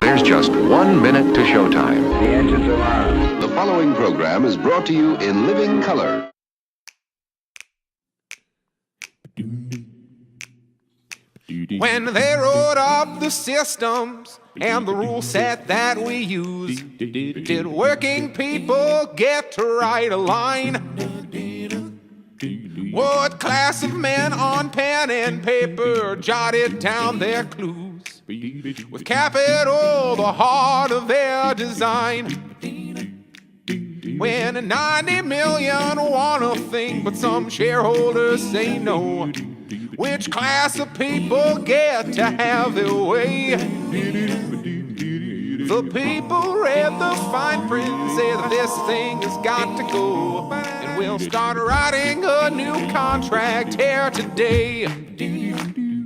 There's just 1 minute to showtime. The engines are on. The following program is brought to you in living color. When they wrote up the systems and the rule set that we use, did working people get to write a line? What class of men on pen and paper jotted down their clues? With capital, the heart of their design. When 90 million want a thing, but some shareholders say no. Which class of people get to have their way? The people read the fine print, say that this thing has got to go. And we'll start writing a new contract here today.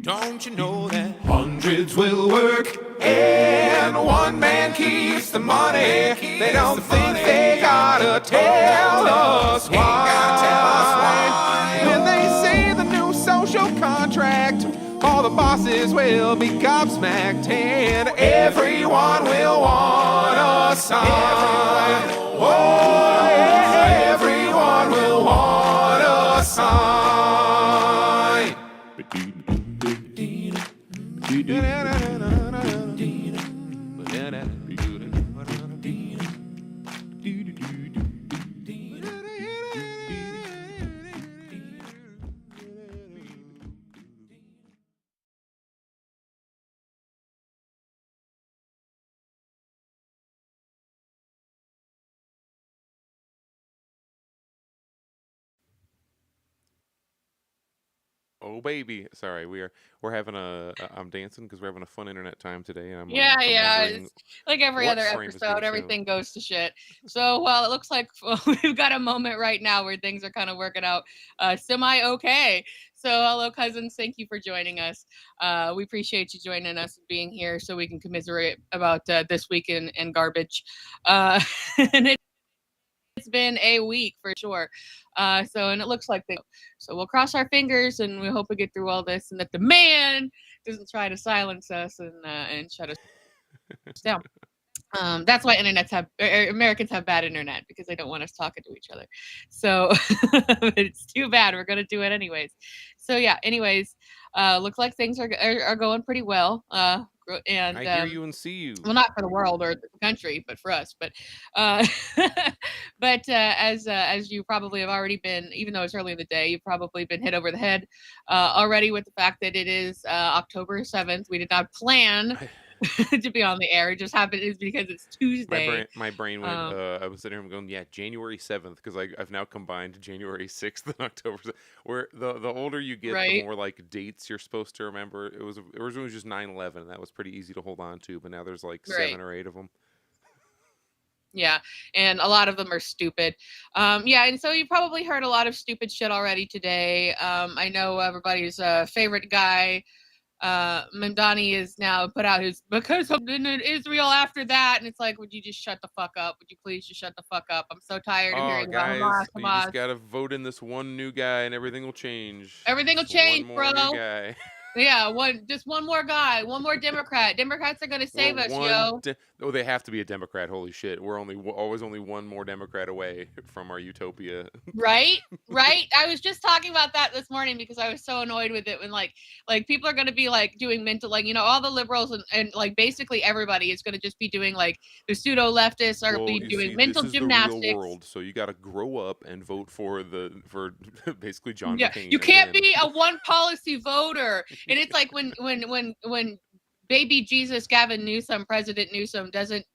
Don't you know that hundreds will work and one man keeps the money? They don't think they gotta tell us why. When they say the new social contract, all the bosses will be gobsmacked and everyone will want a sign. Oh, yeah, everyone will want a sign. Oh baby, sorry, we're having I'm dancing because we're having a fun internet time today, and I'm Yeah, wondering it's like every what other frame is being episode, everything goes to shit. So, well, it looks like we've got a moment right now where things are kind of working out semi-okay. So, hello, cousins. Thank you for joining us. We appreciate you joining us and being here so we can commiserate about this week in garbage. And it's been a week for sure. And it looks like so we'll cross our fingers and we hope we get through all this and that the man doesn't try to silence us and shut us down. That's why Americans have bad internet, because they don't want us talking to each other. So it's too bad. We're gonna do it anyways. So yeah. Anyways, looks like things are going pretty well. And I hear you and see you. Well, not for the world or the country, but for us. But as you probably have already been, even though it's early in the day, you've probably been hit over the head already with the fact that it is October 7th. We did not plan to be on the air. It just happened is because it's Tuesday. My brain went. I was sitting here going, yeah, January 7th, because I've now combined January 6th and October 7th. Where the older you get, Right. the more like dates you're supposed to remember. It was originally just 9/11, and that was pretty easy to hold on to. But now there's like Right. 7 or 8 of them. Yeah, and a lot of them are stupid. Yeah, and so you probably heard a lot of stupid shit already today. I know everybody's favorite guy. Mamdani is now put out his because of Israel after that, and it's like, would you just shut the fuck up? Would you please just shut the fuck up? I'm so tired of hearing guys, about you Hamas. just gotta vote in this one new guy, and everything will change. Everything will Just change, one more bro. new guy. Yeah, just one more guy, one more Democrat. Democrats are gonna save us, yo. They have to be a Democrat. Holy shit, we're always only one more Democrat away from our utopia. Right. I was just talking about that this morning because I was so annoyed with it when like people are gonna be like doing mental, like, you know, all the liberals and like basically everybody is gonna just be doing like the pseudo leftists are doing mental gymnastics. The real world, so you got to grow up and vote for basically John McCain. You can't be a one policy voter. And it's like when baby Jesus Gavin Newsom, President Newsom, doesn't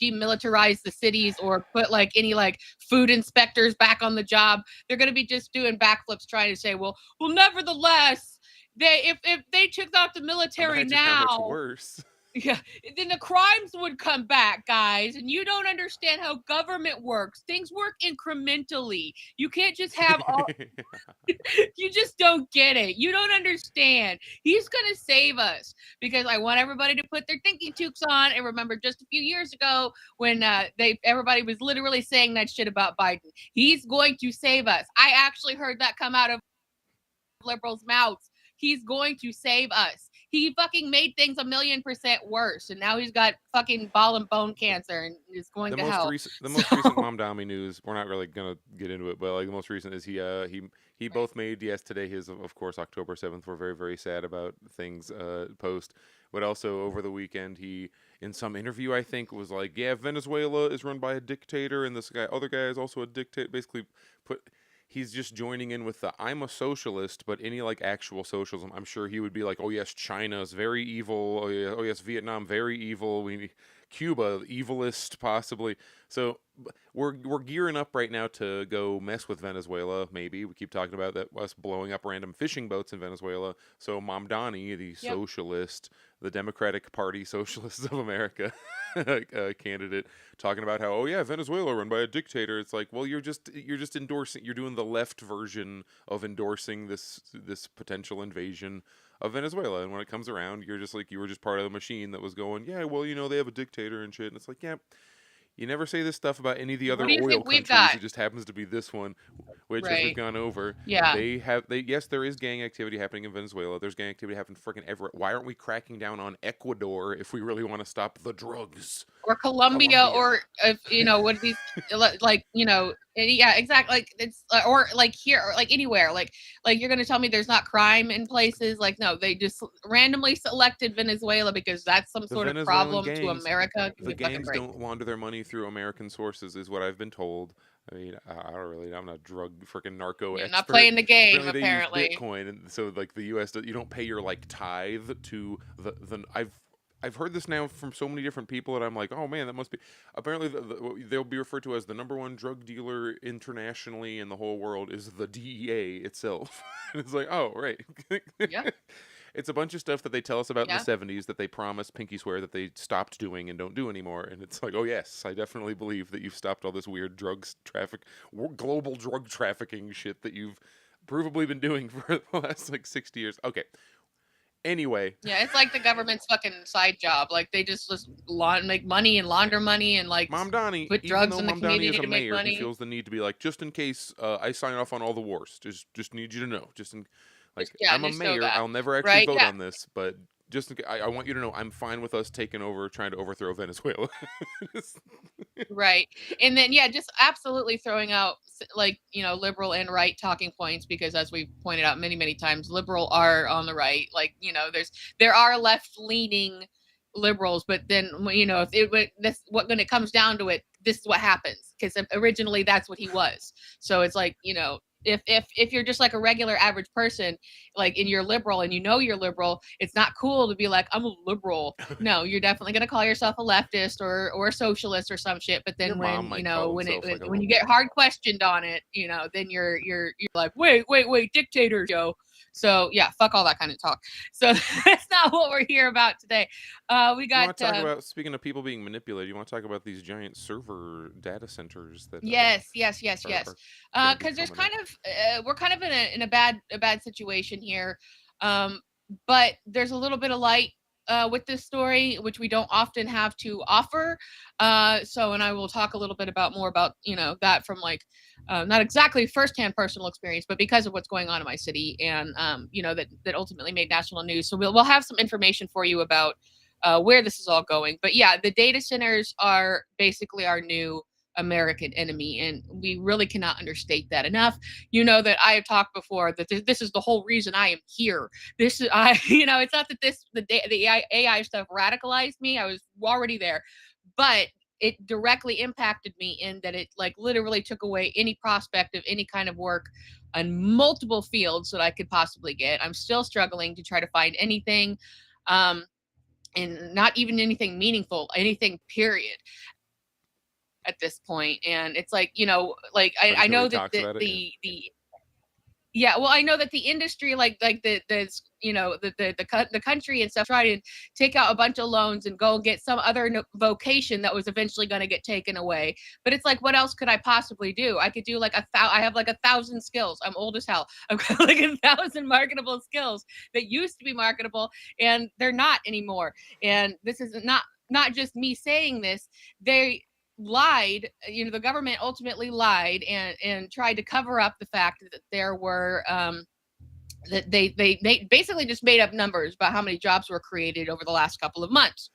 demilitarize the cities or put like any like food inspectors back on the job, they're going to be just doing backflips trying to say, well, nevertheless, if they took out the military now, much worse. Yeah, then the crimes would come back, guys. And you don't understand how government works. Things work incrementally. You can't just have all. You just don't get it. You don't understand. He's going to save us because I want everybody to put their thinking toques on and remember just a few years ago when everybody was literally saying that shit about Biden. He's going to save us. I actually heard that come out of liberals' mouths. He's going to save us. he fucking made things 1,000,000% worse, and now he's got fucking ball and bone cancer and is going to hell. The most recent Mom Dami news. We're not really gonna get into it, but like the most recent is he both made today his of course October 7th. We're very very sad about things post, but also over the weekend he in some interview I think was like, yeah, Venezuela is run by a dictator and this other guy is also a dictator. Basically he's just joining in with the I'm a socialist, but any like actual socialism, I'm sure he would be like, oh yes, China's very evil. Oh yes, Vietnam very evil. Cuba evilest possibly. So we're gearing up right now to go mess with Venezuela. Maybe we keep talking about that us blowing up random fishing boats in Venezuela. So Mamdani, the socialist, the Democratic Party Socialists of America candidate, talking about how Venezuela run by a dictator. It's like, well, you're just endorsing. You're doing the left version of endorsing this potential invasion of Venezuela, and when it comes around, you're just like you were just part of the machine that was going, they have a dictator and shit, and it's like, you never say this stuff about any of the other oil countries. It just happens to be this one, which as we've gone over, yes, there is gang activity happening in Venezuela. There's gang activity happening freaking everywhere. Why aren't we cracking down on Ecuador if we really want to stop the drugs? Or Colombia. Or if what these like exactly, like it's or like here or like anywhere, like you're gonna tell me there's not crime in places? Like, no, they just randomly selected Venezuela because that's some sort of problem to America. The gangs don't launder their money through American sources, is what I've been told. I mean, I'm not drug freaking narco expert. Not playing the game, apparently. They use Bitcoin, and so like the U.S. you don't pay your like tithe to the I've heard this now from so many different people, and I'm like, oh man, that must be. Apparently, they'll be referred to as the #1 drug dealer internationally in the whole world is the DEA itself. And it's like, oh right, yeah. It's a bunch of stuff that they tell us about in the 70s that they promised, pinky swear, that they stopped doing and don't do anymore. And it's like, oh yes, I definitely believe that you've stopped all this weird global drug trafficking shit that you've provably been doing for the last like 60 years. Okay. Anyway. Yeah, it's like the government's fucking side job. Like they just make money and launder money and like Mamdani, put drugs in the community to make money. He feels the need to be like, just in case I sign off on all the wars. Just need you to know. I'm a mayor. I'll never actually vote on this, but just in case, I want you to know I'm fine with us taking over, trying to overthrow Venezuela. Right. And then, just absolutely throwing out like, liberal and right talking points, because as we've pointed out many, many times, liberal are on the right. Like, there are left leaning liberals, but then, when it comes down to it, this is what happens, because originally that's what he was. So it's like, if you're just like a regular average person, like, and you're liberal and you're liberal, it's not cool to be like, I'm a liberal. No, you're definitely going to call yourself a leftist or a socialist or some shit. But then when you get hard questioned on it, then you're like, wait, dictator, Joe. So yeah, fuck all that kind of talk. So that's not what we're here about today. We got. You want to talk about, speaking of people being manipulated, you want to talk about these giant server data centers that. Yes. Because there's we're kind of in a bad situation here, but there's a little bit of light with this story, which we don't often have to offer. And I will talk a little bit more about that from like not exactly firsthand personal experience, but because of what's going on in my city, and that ultimately made national news. So we'll have some information for you about where this is all going. But yeah, the data centers are basically our new American enemy, and we really cannot understate that enough. That I have talked before that this is the whole reason I am here. It's not that the AI stuff radicalized me. I was already there, but it directly impacted me in that it like literally took away any prospect of any kind of work on multiple fields that I could possibly get. I'm still struggling to try to find anything, and not even anything meaningful, anything period at this point. And it's like, I know that I know that the industry, like the country and stuff, try to take out a bunch of loans and go get some other vocation that was eventually going to get taken away. But it's like, what else could I possibly do? I could do like I have like 1,000 skills. I'm old as hell. I've got like 1,000 marketable skills that used to be marketable, and they're not anymore. And this is not just me saying this. They lied. The government ultimately lied and tried to cover up the fact that there were that they basically just made up numbers about how many jobs were created over the last couple of months.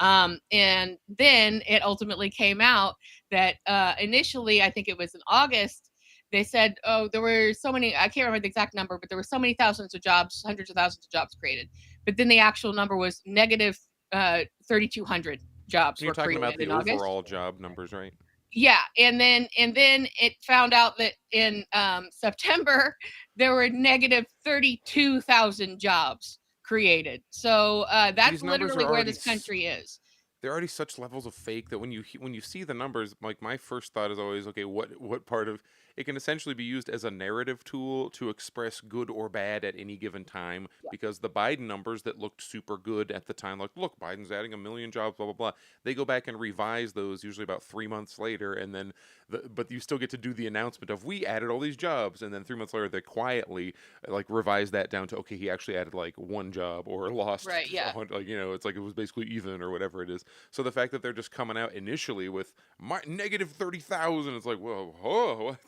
And then it ultimately came out that initially, I think it was in August, they said, oh, there were so many, I can't remember the exact number, but there were so many thousands of jobs, hundreds of thousands of jobs created. But then the actual number was negative 3,200 jobs You're were talking created about the in August. overall job numbers, right? Yeah, and then it found out that in September there were negative 32,000 jobs created. So that's These numbers literally are where already this country is. They're already such levels of fake that when you see the numbers, like my first thought is always, okay, what part of it can essentially be used as a narrative tool to express good or bad at any given time, because the Biden numbers that looked super good at the time, like, look, Biden's adding 1 million jobs, blah blah blah, they go back and revise those usually about 3 months later, and then but you still get to do the announcement of, we added all these jobs, and then 3 months later they quietly like revise that down to, okay, he actually added like 1 job or lost, Right, yeah. like, it's like it was basically even or whatever it is. So the fact that they're just coming out initially with negative 30,000, it's like, whoa, whoa,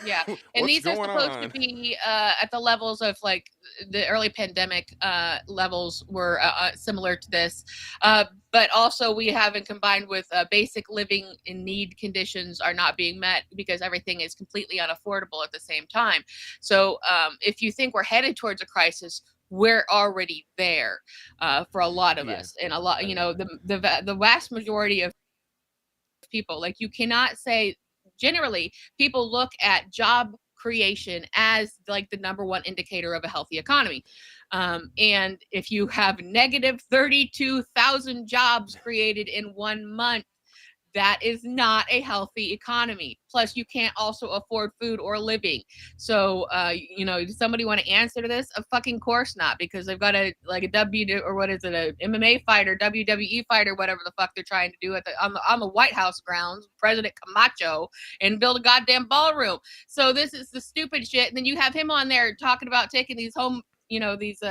Yeah, and these are supposed to be at the levels of like the early pandemic levels were similar to this, but also we haven't combined with basic living in need conditions are not being met because everything is completely unaffordable at the same time. So if you think we're headed towards a crisis, we're already there for a lot of us, and a lot, the vast majority of people, like, you cannot say, generally people look at job creation as like the number one indicator of a healthy economy, and if you have negative 32,000 jobs created in 1 month, that is not a healthy economy. Plus, you can't also afford food or living. So, does somebody want to answer to this? Of fucking course not, because they've got a or what is it, a MMA fighter, WWE fighter, whatever the fuck they're trying to do on the White House grounds, President Camacho, and build a goddamn ballroom. So this is the stupid shit. And then you have him on there talking about taking these home, these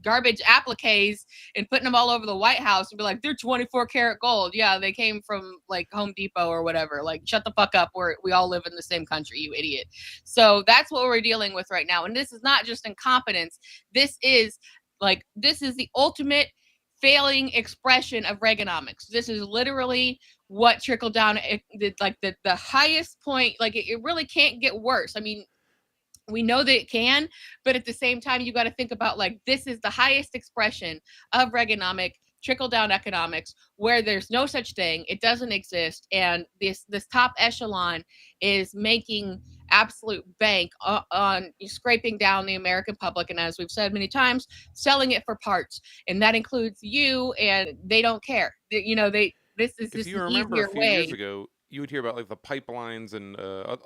garbage appliques and putting them all over the White House and be like, they're 24 karat gold. Yeah, they came from like Home Depot or whatever. Like, shut the fuck up. We all live in the same country, you idiot. So that's what we're dealing with right now. And this is not just incompetence. This is the ultimate failing expression of Reaganomics. This is literally what trickle down, like the highest point. Like, it really can't get worse. I mean, we know that it can, but at the same time, you got to think about, like, this is the highest expression of Reaganomic trickle down economics, where there's no such thing, it doesn't exist, and this top echelon is making absolute bank on scraping down the American public, and as we've said many times, selling it for parts, and that includes you, and they don't care. This is If just you an remember easier a few way. years ago, you would hear about like the pipelines and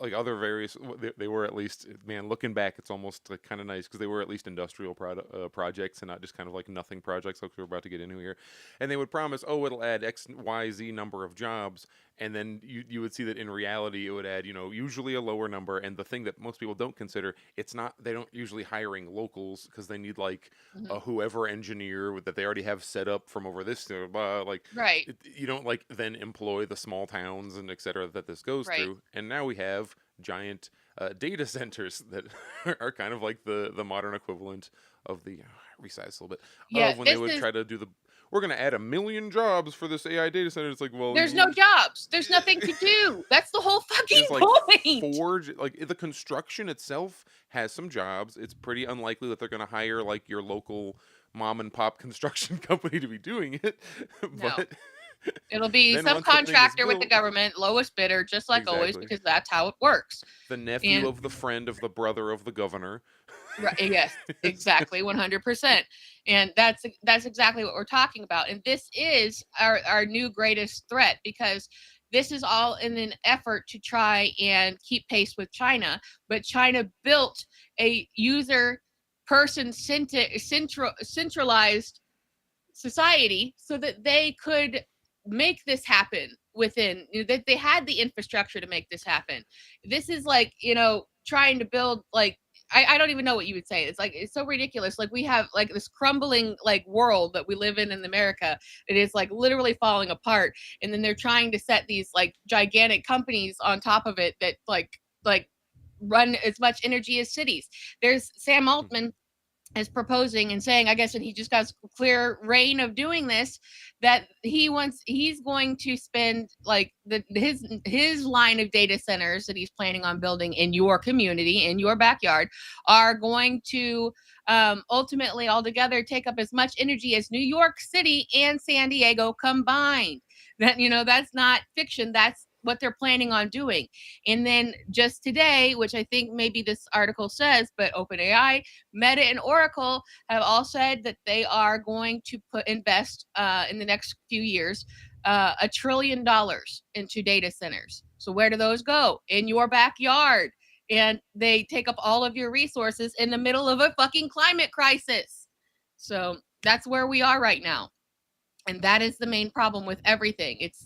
like other various. They were, at least, man, looking back, it's almost like kind of nice, because they were at least industrial projects and not just kind of like nothing projects like we're about to get into here. And they would promise, oh, it'll add X, Y, Z number of jobs, and then you would see that in reality it would add, usually a lower number. And the thing that most people don't consider, it's not, they don't usually hiring locals, because they need like a whoever engineer that they already have set up from over this, like, Right. you don't like then employ the small towns and et cetera that this goes Right. through. And now we have giant data centers that are kind of like the modern equivalent of the resize a little bit, Yeah, of when they would try to do we're going to add 1 million jobs for this AI data center. It's like, well, there's no jobs. There's nothing to do. That's the whole fucking there's like point. like the construction itself has some jobs. It's pretty unlikely that they're going to hire like your local mom and pop construction company to be doing it. But it'll be then some once the thing is contractor with the built- government, lowest bidder, just like always, Exactly. because that's how it works. the nephew And- of the friend of the brother of the governor. Right, yes, exactly, 100%. And that's exactly what we're talking about. And this is our new greatest threat, because this is all in an effort to try and keep pace with China. But China built a user person centralized society so that they could make this happen that they had the infrastructure to make this happen. This is like, trying to build, like, I don't even know what you would say. It's like, it's so ridiculous. Like, we have like this crumbling like world that we live in America. It is like literally falling apart. And then they're trying to set these like gigantic companies on top of it that like run as much energy as cities. There's Sam Altman is proposing and saying, I guess, and he just got clear reign of doing this, that he's going to spend like his line of data centers that he's planning on building in your community, in your backyard, are going to ultimately altogether take up as much energy as New York City and San Diego combined. That, that's not fiction. That's what they're planning on doing. And then just today, which I think maybe this article says, but OpenAI, Meta, and Oracle have all said that they are going to invest in the next few years $1 trillion into data centers. So where do those go? In your backyard. And they take up all of your resources in the middle of a fucking climate crisis. So that's where we are right now. And that is the main problem with everything. It's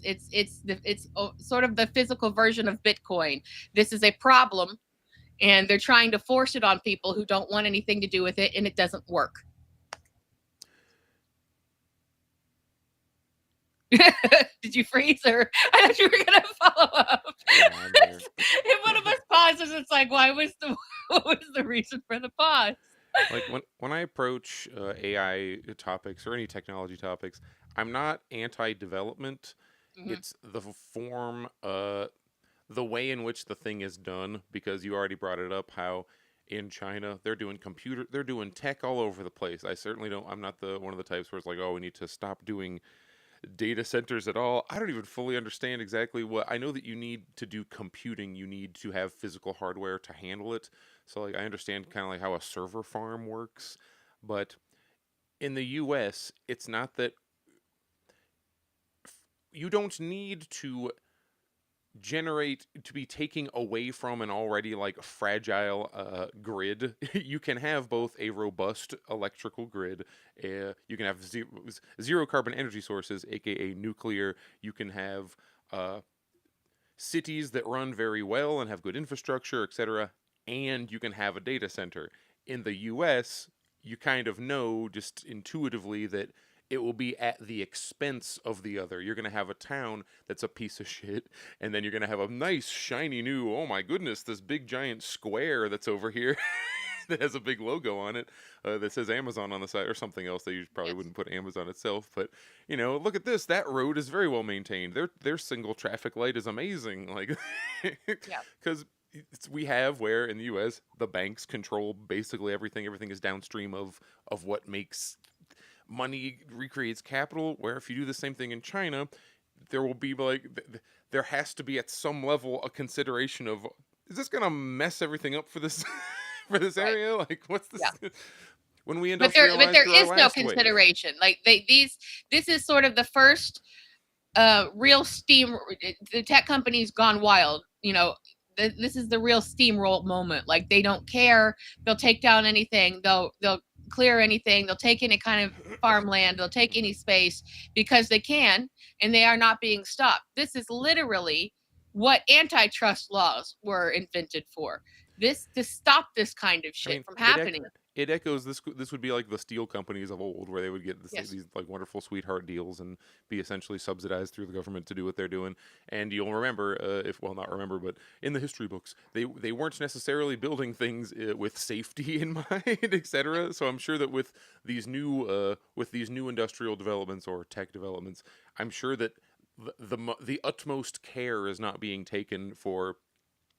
sort of the physical version of Bitcoin. This is a problem, and they're trying to force it on people who don't want anything to do with it, and it doesn't work. Did you freeze, or I thought you were gonna follow up? Yeah, if one of us pauses, it's like, what was the reason for the pause? Like when I approach AI topics or any technology topics, I'm not anti-development. Mhm. It's the form, the way in which the thing is done. Because you already brought it up, how in China they're doing tech all over the place. I certainly don't. I'm not one of the types where it's like, oh, we need to stop doing data centers at all. I don't even fully understand exactly what. I know that you need to do computing, you need to have physical hardware to handle it. So like I understand kind of like how a server farm works, but in the US, it's not that you don't need to be taking away from an already like fragile grid. You can have both a robust electrical grid, you can have zero carbon energy sources, aka nuclear. You can have cities that run very well and have good infrastructure, etc. And you can have a data center. In the US, you kind of know just intuitively that it will be at the expense of the other. You're going to have a town that's a piece of shit, and then you're going to have a nice, shiny new, oh my goodness, this big giant square that's over here that has a big logo on it that says Amazon on the side or something else. They probably wouldn't put Amazon itself, but look at this. That road is very well maintained. Their single traffic light is amazing. Like, because we have where in the U.S. the banks control basically everything. Everything is downstream of what makes money, recreates capital. Where if you do the same thing in China, there will be like there has to be at some level a consideration of, is this gonna mess everything up for this for this area? Like, what's this? When we industrialize, but there is no consideration. Like this is sort of the first real steam. The tech company's gone wild. This is the real steamroll moment. Like, they don't care. They'll take down anything. They'll clear anything. They'll take any kind of farmland. They'll take any space because they can, and they are not being stopped. This is literally what antitrust laws were invented for. This to stop this kind of shit from happening. It echoes this. This would be like the steel companies of old, where they would get these like wonderful sweetheart deals and be essentially subsidized through the government to do what they're doing. And you'll remember, not remember, but in the history books, they weren't necessarily building things with safety in mind, etc. So I'm sure that with these new industrial developments or tech developments, I'm sure that the utmost care is not being taken for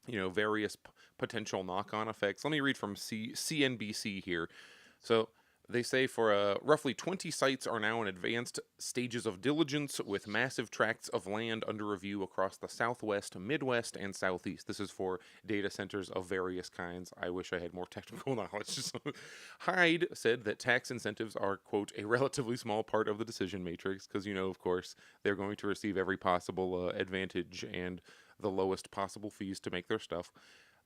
various potential knock-on effects. Let me read from CNBC here. So they say for roughly 20 sites are now in advanced stages of diligence, with massive tracts of land under review across the Southwest, Midwest, and Southeast. This is for data centers of various kinds. I wish I had more technical knowledge. Hyde said that tax incentives are, quote, a relatively small part of the decision matrix, because, of course, they're going to receive every possible advantage and the lowest possible fees to make their stuff.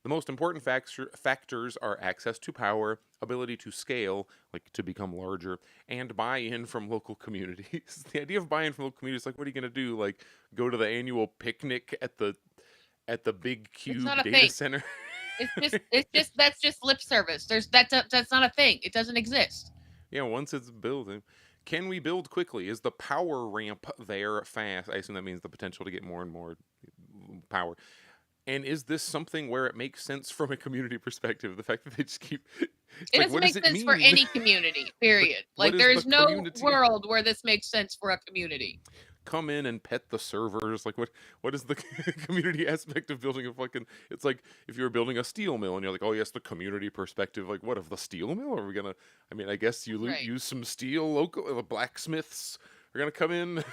The most important factors are access to power, ability to scale, like to become larger, and buy-in from local communities. The idea of buy-in from local communities, like, what are you going to do? Like, go to the annual picnic at the big cube data center? That's just lip service. That's not a thing. It doesn't exist. Yeah, once it's built. Can we build quickly? Is the power ramp there fast? I assume that means the potential to get more and more power. And is this something where it makes sense from a community perspective? The fact that they just keep, it's It like, doesn't what does make it sense for mean? any community, period. What Like is the there's no community? world where this makes sense for a community. Come in and pet the servers. Like, what is the community aspect of building a fucking? It's like if you were building a steel mill and you're like, oh yes, the community perspective. Like, what of the steel mill? Are we gonna? I mean, I guess you Right. use some steel. Local the blacksmiths are gonna come in.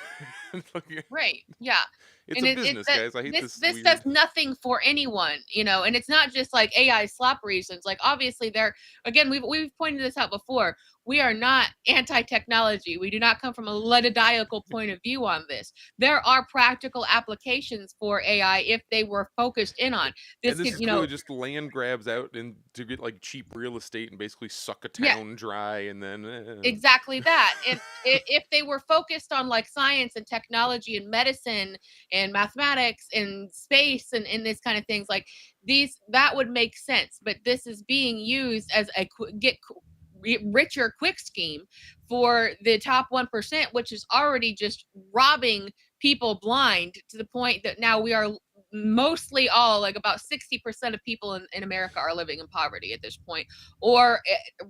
Right. Yeah. It's And a it business, that guys. I hate this this this weird. does nothing for anyone, and it's not just like AI slop reasons. Like obviously there again we've pointed this out before. We are not anti-technology. We do not come from a luddidiacal point of view on this. There are practical applications for AI if they were focused in on. And This this could, is clearly just land grabs out and to get like cheap real estate and basically suck a yeah, town dry and then exactly that. And if they were focused on like science and technology and medicine and mathematics and space and this kind of things, like these, that would make sense. But this is being used as a richer quick scheme for the top 1%, which is already just robbing people blind to the point that now we are mostly all like about 60% of people in America are living in poverty at this point, or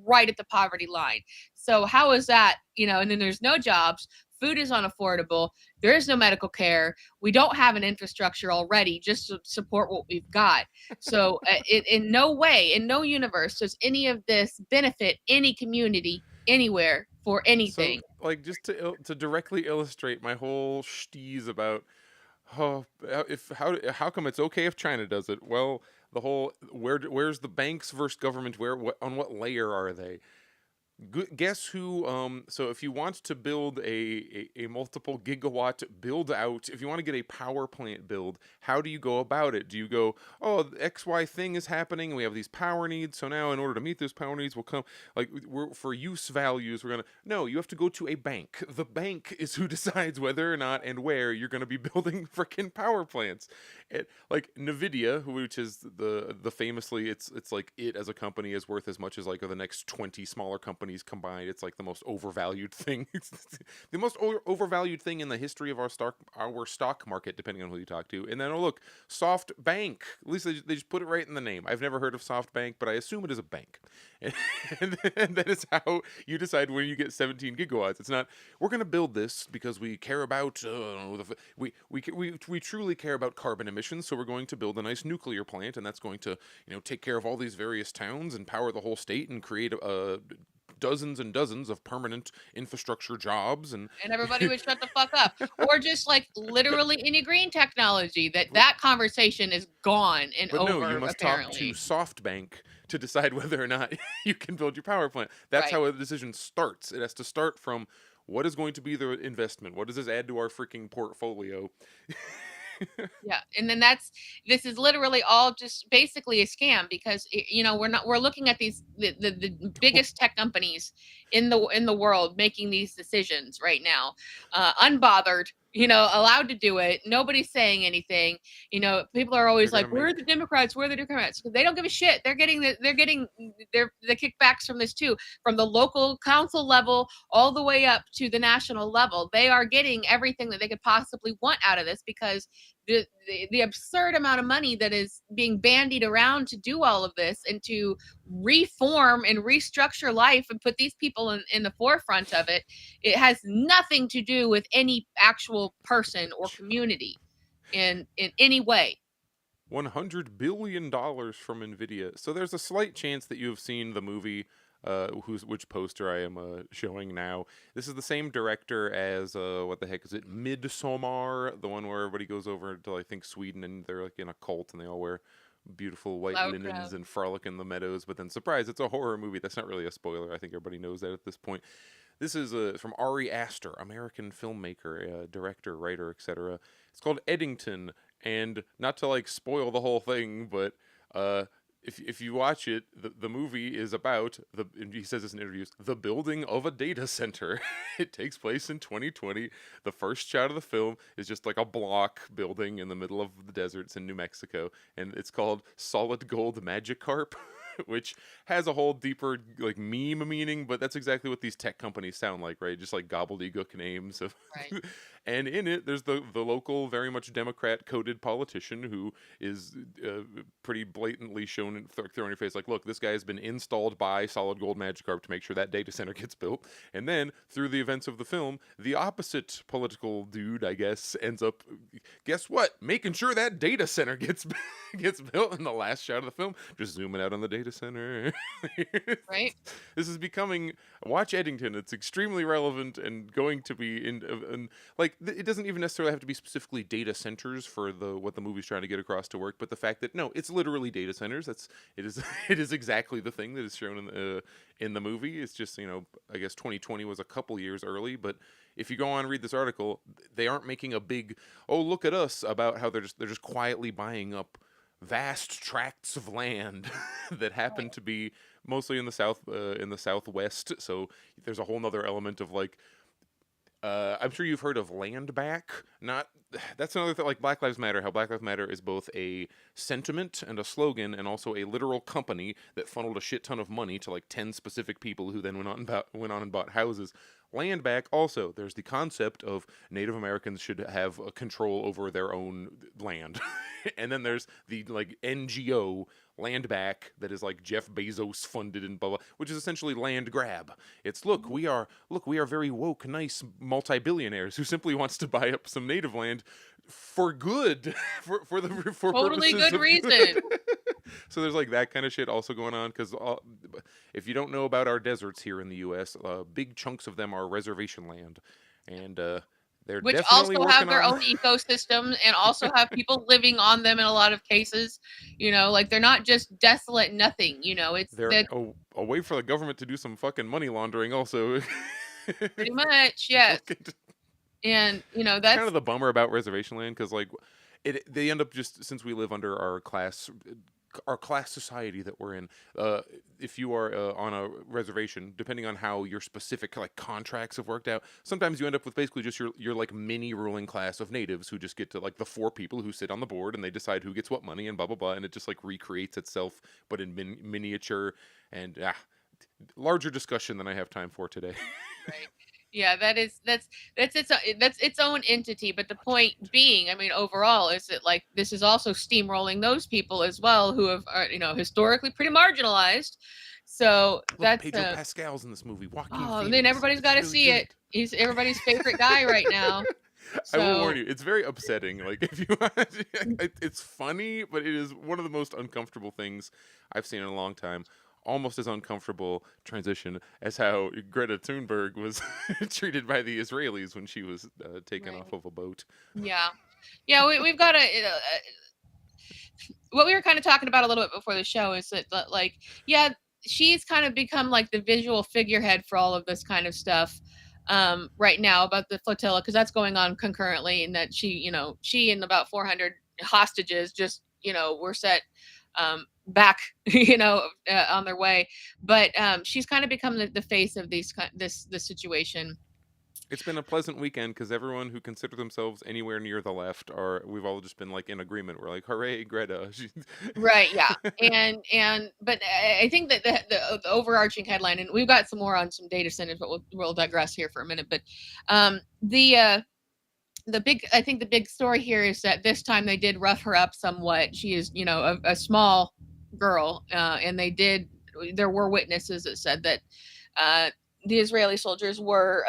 right at the poverty line. So how is that, and then there's no jobs, food is unaffordable, there is no medical care, we don't have an infrastructure already just to support what we've got. So in no way, in no universe does any of this benefit any community anywhere for so anything. like just to directly illustrate my whole steez about if how come it's okay if China does it? Well, the whole where's the banks versus government? On what layer are they? Guess who? So if you want to build a multiple gigawatt build out, if you want to get a power plant build, how do you go about it? Do you go, oh, the XY thing is happening, and we have these power needs, so now in order to meet those power needs, we'll come like for use values, we're gonna no, you have to go to a bank. The bank is who decides whether or not and where you're gonna be building freaking power plants. Like Nvidia, which is the famously, it's like it as a company is worth as much as like the next 20 smaller companies combined. It's like the most overvalued thing. It's the most overvalued thing in the history of our stock market, depending on who you talk to. And then look, SoftBank. At least they just put it right in the name. I've never heard of SoftBank, but I assume it is a bank. And that is how you decide when you get 17 gigawatts. It's not we're going to build this because we care about we truly care about carbon emissions, so we're going to build a nice nuclear plant, and that's going to take care of all these various towns and power the whole state and create dozens and dozens of permanent infrastructure jobs and everybody would shut the fuck up, or just like literally any green technology. That conversation is gone and but no, over you must apparently. talk to SoftBank to decide whether or not you can build your power plant. That's Right. how a decision starts. It has to start from what is going to be the investment? What does this add to our freaking portfolio? Yeah, and then this is literally all just basically a scam because we're looking at the biggest tech companies in the world making these decisions right now, unbothered, allowed to do it. Nobody's saying anything. People are always They're like, gonna "Where are make the Democrats? Where are the Democrats?" Because they don't give a shit. They're getting the kickbacks from this too, from the local council level all the way up to the national level. They are getting everything that they could possibly want out of this because the absurd amount of money that is being bandied around to do all of this and to reform and restructure life and put these people in the forefront of it, it has nothing to do with any actual person or community in any way. $100 billion from Nvidia. So there's a slight chance that you have seen the movie, which poster I am showing now. This is the same director as what the heck is it? Midsommar, the one where everybody goes over to I think Sweden and they're like in a cult and they all wear beautiful white linens and frolic in the meadows. But then surprise, it's a horror movie. That's not really a spoiler. I think everybody knows that at this point. This is from Ari Aster, American filmmaker, director, writer, etc. It's called Eddington, and not to like spoil the whole thing, but if you watch it, the movie is about and he says this in interviews, the building of a data center. It takes place in 2020. The first shot of the film is just like a block building in the middle of the deserts in New Mexico, and it's called Solid Gold Magikarp. which has a whole deeper like meme meaning, but that's exactly what these tech companies sound like, right? Just like gobbledygook names of Right. and in it there's the local very much Democrat coded politician who is pretty blatantly shown and thrown in your face like, look, this guy has been installed by Solid Gold Magikarp to make sure that data center gets built. And then through the events of the film, the opposite political dude, I guess, ends up, guess what, making sure that data center gets gets built in the last shot of the film, just zooming out on the data center. Right. This is becoming, watch Eddington. It's extremely relevant and going to be in like it doesn't even necessarily have to be specifically data centers for the what the movie's trying to get across to work, but the fact that no, it's literally data centers. It is it is exactly the thing that is shown in the movie. It's just, you know, I guess 2020 was a couple years early, but if you go on and read this article, they aren't making a big, oh, look at us about how they're just quietly buying up vast tracts of land that happen to be mostly in the southwest. So there's a whole nother element of like, I'm sure you've heard of land back. Not that's another thing, like Black Lives Matter. How Black Lives Matter is both a sentiment and a slogan, and also a literal company that funneled a shit ton of money to like 10 specific people who then went on and bought houses. Land back also. There's the concept of Native Americans should have a control over their own land, and then there's the like NGO land back that is like Jeff Bezos funded and blah blah, which is essentially land grab. It's look we are very woke, nice multi-billionaires who simply wants to buy up some native land for good, for Totally purposes good of reason. So there's like that kind of shit also going on, because if you don't know about our deserts here in the U.S., big chunks of them are reservation land, and they're Which definitely also have working their on own ecosystem and also have people living on them in a lot of cases. You know, like they're not just desolate nothing. You know, it's they're that a way for the government to do some fucking money laundering also. pretty much, yes. And you know, It's kind that's of the bummer about reservation land, because like they end up, just since we live under our class society that we're in, if you are on a reservation, depending on how your specific like contracts have worked out, sometimes you end up with basically just your like mini ruling class of natives who just get to like the 4 people who sit on the board and they decide who gets what money and blah blah blah, and it just like recreates itself but in miniature, and larger discussion than I have time for today. right. Yeah, that's its own entity. But the point being, I mean, overall, is that like this is also steamrolling those people as well who are you know, historically pretty marginalized. So Look, that's Pedro Pascal's in this movie. Joaquin oh, Phoenix. and then everybody's got to It's see really it. He's everybody's favorite guy right now. I will So warn you, it's very upsetting. Like, if you it's funny, but it is one of the most uncomfortable things I've seen in a long time. Almost as uncomfortable transition as how Greta Thunberg was treated by the Israelis when she was taken Right. off of a boat. yeah, yeah, we've got to. What we were kind of talking about a little bit before the show is that like, yeah, she's kind of become like the visual figurehead for all of this kind of stuff right now about the flotilla, because that's going on concurrently, and that she and about 400 hostages just were set back on their way, but she's kind of become the face of this situation. It's been a pleasant weekend because everyone who consider themselves anywhere near the left we've all just been like in agreement. We're like, hooray, Greta. Right, yeah. But I think that the overarching headline, and we've got some more on some data centers, but we'll digress here for a minute. But I think the big story here is that this time they did rough her up somewhat. She is, a small girl, and there were witnesses that said that the Israeli soldiers were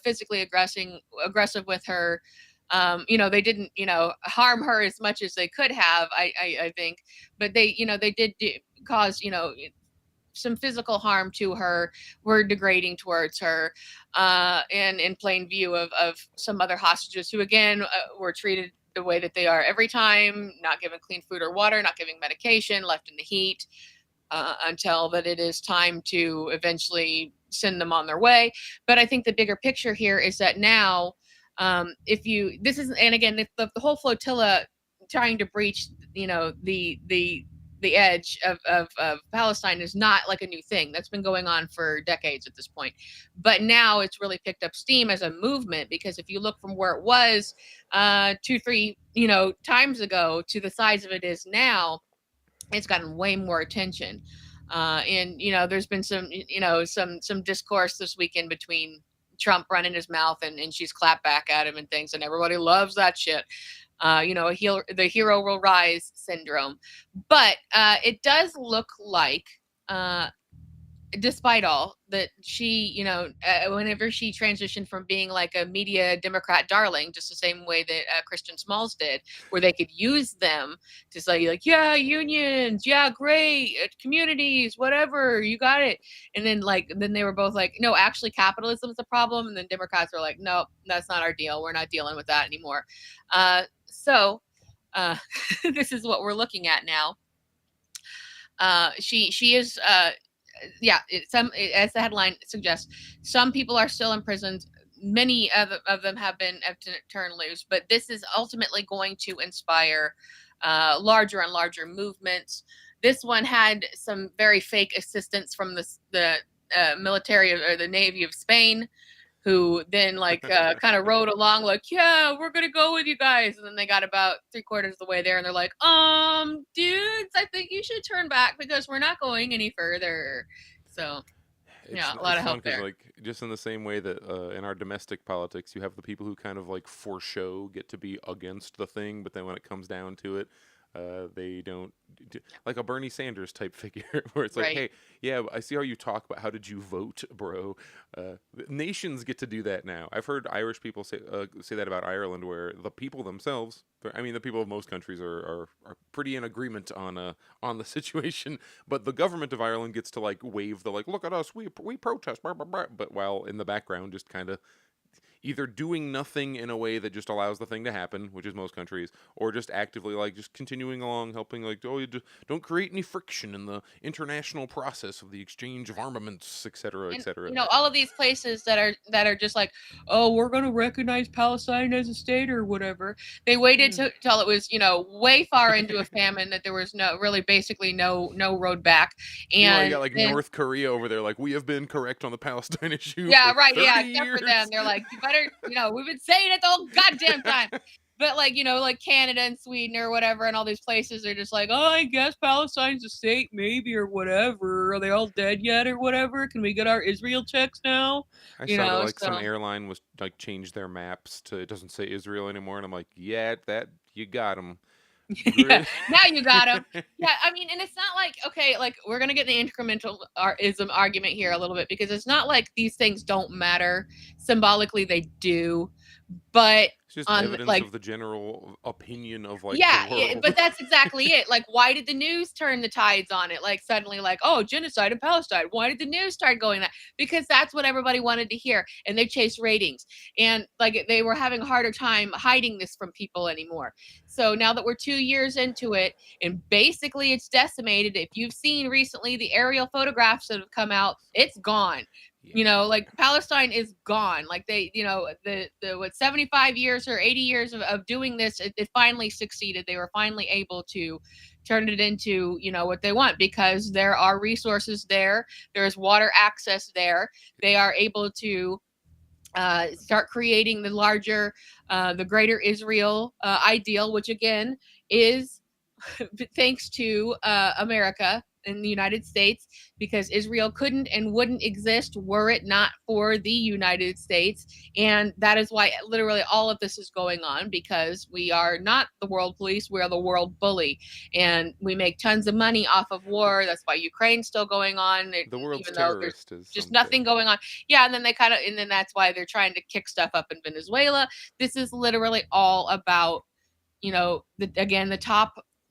physically aggressive with her. They didn't, harm her as much as they could have, I think, but they did cause, some physical harm to her, were degrading towards her, and in plain view of some other hostages who, again, were treated the way that they are every time, not given clean food or water, not giving medication, left in the heat until that it is time to eventually send them on their way. But I think the bigger picture here is that now, and again, the whole flotilla trying to breach, the edge of Palestine is not like a new thing. That's been going on for decades at this point. But now it's really picked up steam as a movement, because if you look from where it was 2-3 times ago to the size of it is now, it's gotten way more attention. And there's been some discourse this weekend between Trump running his mouth and she's clapped back at him and things, and everybody loves that shit. The hero will rise syndrome. But it does look like, despite all that, she, whenever she transitioned from being like a media Democrat darling, just the same way that Christian Smalls did, where they could use them to say like, yeah, unions, yeah, great, communities, whatever, you got it. And then they were both like, no, actually capitalism is the problem. And then Democrats were like, no, that's not our deal. We're not dealing with that anymore. So this is what we're looking at now. She is as the headline suggests, some people are still imprisoned. Many of them have turned loose, but this is ultimately going to inspire larger and larger movements. This one had some very fake assistance from the military or the Navy of Spain, who then kind of rode along like, yeah, we're gonna go with you guys, and then they got about 3/4 of the way there and they're like, dudes, I think you should turn back because we're not going any further. So a lot of help there. Like, just in the same way that in our domestic politics, you have the people who kind of like for show get to be against the thing, but then when it comes down to it, they don't like a Bernie Sanders type figure where it's like, right. Hey, yeah, I see how you talk about how did you vote, bro. Nations get to do that now. I've heard Irish people say that about Ireland, where the people themselves, I mean, the people of most countries are pretty in agreement on the situation, but the government of Ireland gets to like wave the like, look at us, we protest, blah, blah, blah, but while in the background just kind of either doing nothing in a way that just allows the thing to happen, which is most countries, or just actively like just continuing along, helping like, oh, you don't create any friction in the international process of the exchange of armaments, etc., etc. All of these places that are just like, oh, we're going to recognize Palestine as a state or whatever. They waited till it was way far into a famine that there was basically no road back. And you got like North Korea over there, like, we have been correct on the Palestine issue. Yeah, for right. 30 Yeah, years. except for them, they're like, you better, we've been saying it the whole goddamn time. But like Canada and Sweden or whatever, and all these places are just like, oh, I guess Palestine's a state, maybe, or whatever. Are they all dead yet, or whatever? Can we get our Israel checks now? I saw that some airline was like changed their maps to, it doesn't say Israel anymore, and I'm like, yeah, that you got them. Yeah, now you got them. Yeah, I mean, and it's not like, okay, like we're gonna get the incrementalism argument here a little bit, because it's not like these things don't matter. Symbolically, they do, but it's just evidence of the general opinion of like yeah, the world. But that's exactly it. Like, why did the news turn the tides on it? Like suddenly, like, oh, genocide in Palestine. Why did the news start going that? Because that's what everybody wanted to hear, and they chased ratings, and like they were having a harder time hiding this from people anymore. So now that we're 2 years into it, and basically it's decimated. If you've seen recently the aerial photographs that have come out, it's gone. Like Palestine is gone. Like they, the 75 years or 80 years of doing this, it finally succeeded. They were finally able to turn it into, what they want, because there are resources there. There's water access there. They are able to start creating the larger, the greater Israel ideal, which again is thanks to America in the United States, because Israel couldn't and wouldn't exist were it not for the United States. And that is why literally all of this is going on, because we are not the world police, we are the world bully, and we make tons of money off of war. That's why Ukraine's still going on. The world's even though there's terrorist is just something. nothing going on. Yeah, and then then that's why they're trying to kick stuff up in Venezuela. This is literally all about,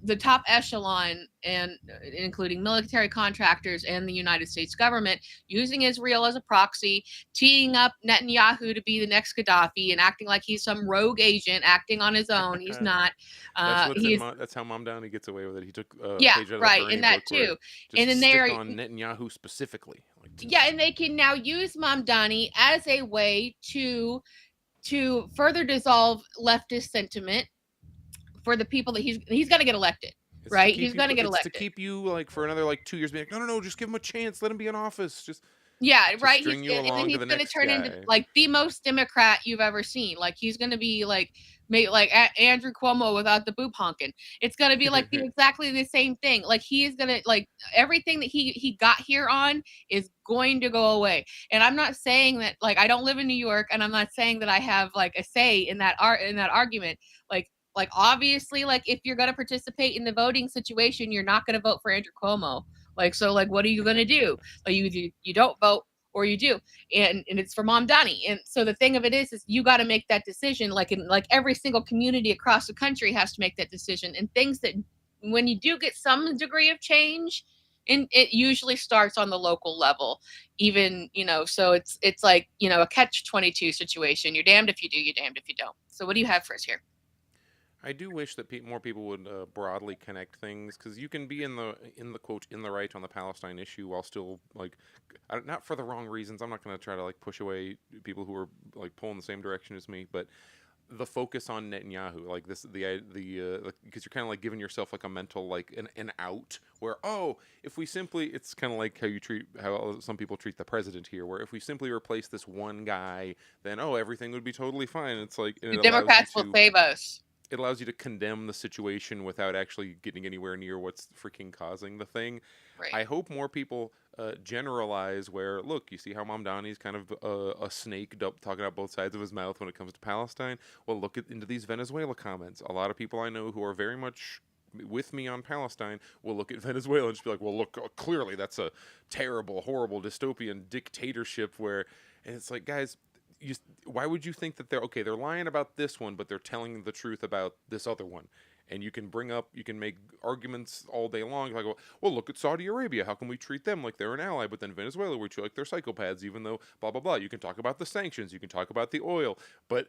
the top echelon, and including military contractors and the United States government, using Israel as a proxy, teeing up Netanyahu to be the next Gaddafi, and acting like he's some rogue agent acting on his own. He's not. That's how Mom Downey gets away with it. He took page out of the Bernie and that book where too. Just And then stick they're on Netanyahu specifically. and they can now use Mom Downey as a way to further dissolve leftist sentiment for the people that he's going to get elected. Right, he's going to get elected. To keep you like for another like 2 years, being like, no, just give him a chance, let him be in office, just right. String you along and then he's going to turn into like the most Democrat you've ever seen. Like he's going to be like Andrew Cuomo without the boob honking. It's gonna be like exactly the same thing. Like he is gonna like everything that he got here on is going to go away. And I'm not saying that like I don't live in New York, and I'm not saying that I have like a say in that argument. Like obviously, like if you're gonna participate in the voting situation, you're not gonna vote for Andrew Cuomo. Like so, like what are you gonna do? Like you don't vote or you do, and it's for Mom Donnie. And so the thing of it is you got to make that decision. Like in like every single community across the country has to make that decision. And things that when you do get some degree of change, and it usually starts on the local level, even so it's like a catch-22 situation. You're damned if you do, you're damned if you don't. So what do you have for us here? I do wish that more people would broadly connect things, because you can be in the quote in the right on the Palestine issue while still like not for the wrong reasons. I'm not going to try to like push away people who are like pulling the same direction as me, but the focus on Netanyahu, like this, because you're kind of like giving yourself like a mental like an out where if we simply, it's kind of like how some people treat the president here, where if we simply replace this one guy, then everything would be totally fine. It's like the Democrats will save us. It allows you to condemn the situation without actually getting anywhere near what's freaking causing the thing. Right. I hope more people generalize where, look, you see how Mamdani's kind of a snake talking out both sides of his mouth when it comes to Palestine? Well, look into these Venezuela comments. A lot of people I know who are very much with me on Palestine will look at Venezuela and just be like, well, look, clearly that's a terrible, horrible, dystopian dictatorship where... And it's like, guys... why would you think that they're lying about this one, but they're telling the truth about this other one? And you can make arguments all day long, like, well, look at Saudi Arabia. How can we treat them like they're an ally, but then Venezuela, we treat like they're psychopaths, even though blah, blah, blah. You can talk about the sanctions. You can talk about the oil. But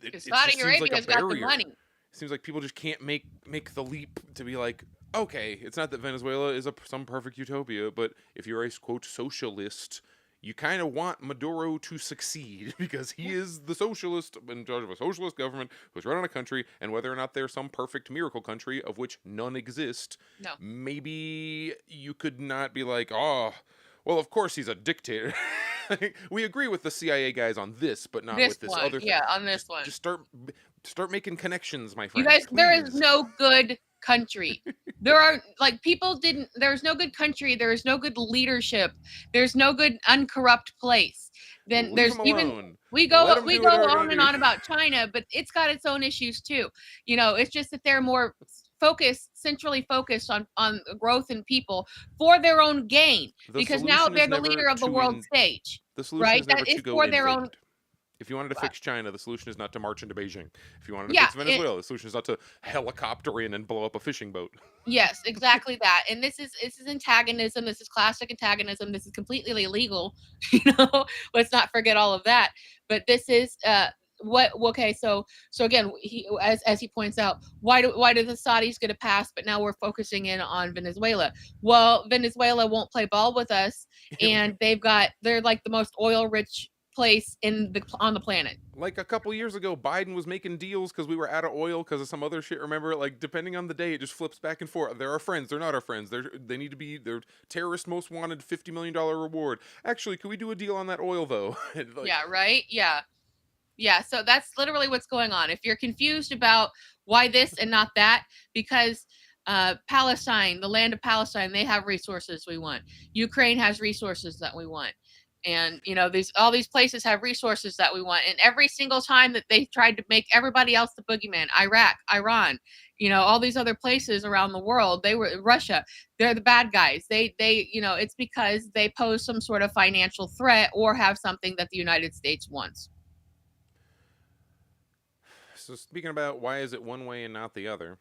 it just seems like a barrier. Got the money. It seems like people just can't make the leap to be like, okay, it's not that Venezuela is some perfect utopia, but if you're a, quote, socialist... you kind of want Maduro to succeed because he is the socialist in charge of a socialist government who's running a country, and whether or not they're some perfect miracle country of which none exist, maybe you could not be like, well, of course he's a dictator. We agree with the CIA guys on this, but not with this other thing. Yeah, on this one. Just start making connections, my friend. You guys, please. There is no good country. There are like there's no good country, there's no good leadership, there's no good uncorrupt place. Then there's even we go on and on about China, but it's got its own issues too. It's just that they're more centrally focused on growth in people for their own gain, because now they're the leader of the world stage. The solution right? is never That to is go for their invade. own. If you wanted to fix China, the solution is not to march into Beijing. If you wanted to fix Venezuela, the solution is not to helicopter in and blow up a fishing boat. Yes, exactly that. And this is antagonism. This is classic antagonism. This is completely illegal. Let's not forget all of that. But this is so again, as he points out, why do the Saudis get a pass, but now we're focusing in on Venezuela? Well, Venezuela won't play ball with us, and they're like the most oil rich place on the planet. Like a couple years ago, Biden was making deals because we were out of oil because of some other shit. Remember, like depending on the day, it just flips back and forth. They're our friends. They're not our friends. They need to be. They're terrorist most wanted, $50 million reward. Actually, could we do a deal on that oil though? Yeah. Right. Yeah. So that's literally what's going on. If you're confused about why this and not that, because Palestine, the land of Palestine, they have resources we want. Ukraine has resources that we want. And all these places have resources that we want. And every single time that they tried to make everybody else the boogeyman, Iraq, Iran, all these other places around the world, Russia, they're the bad guys. They it's because they pose some sort of financial threat or have something that the United States wants. So speaking about why is it one way and not the other,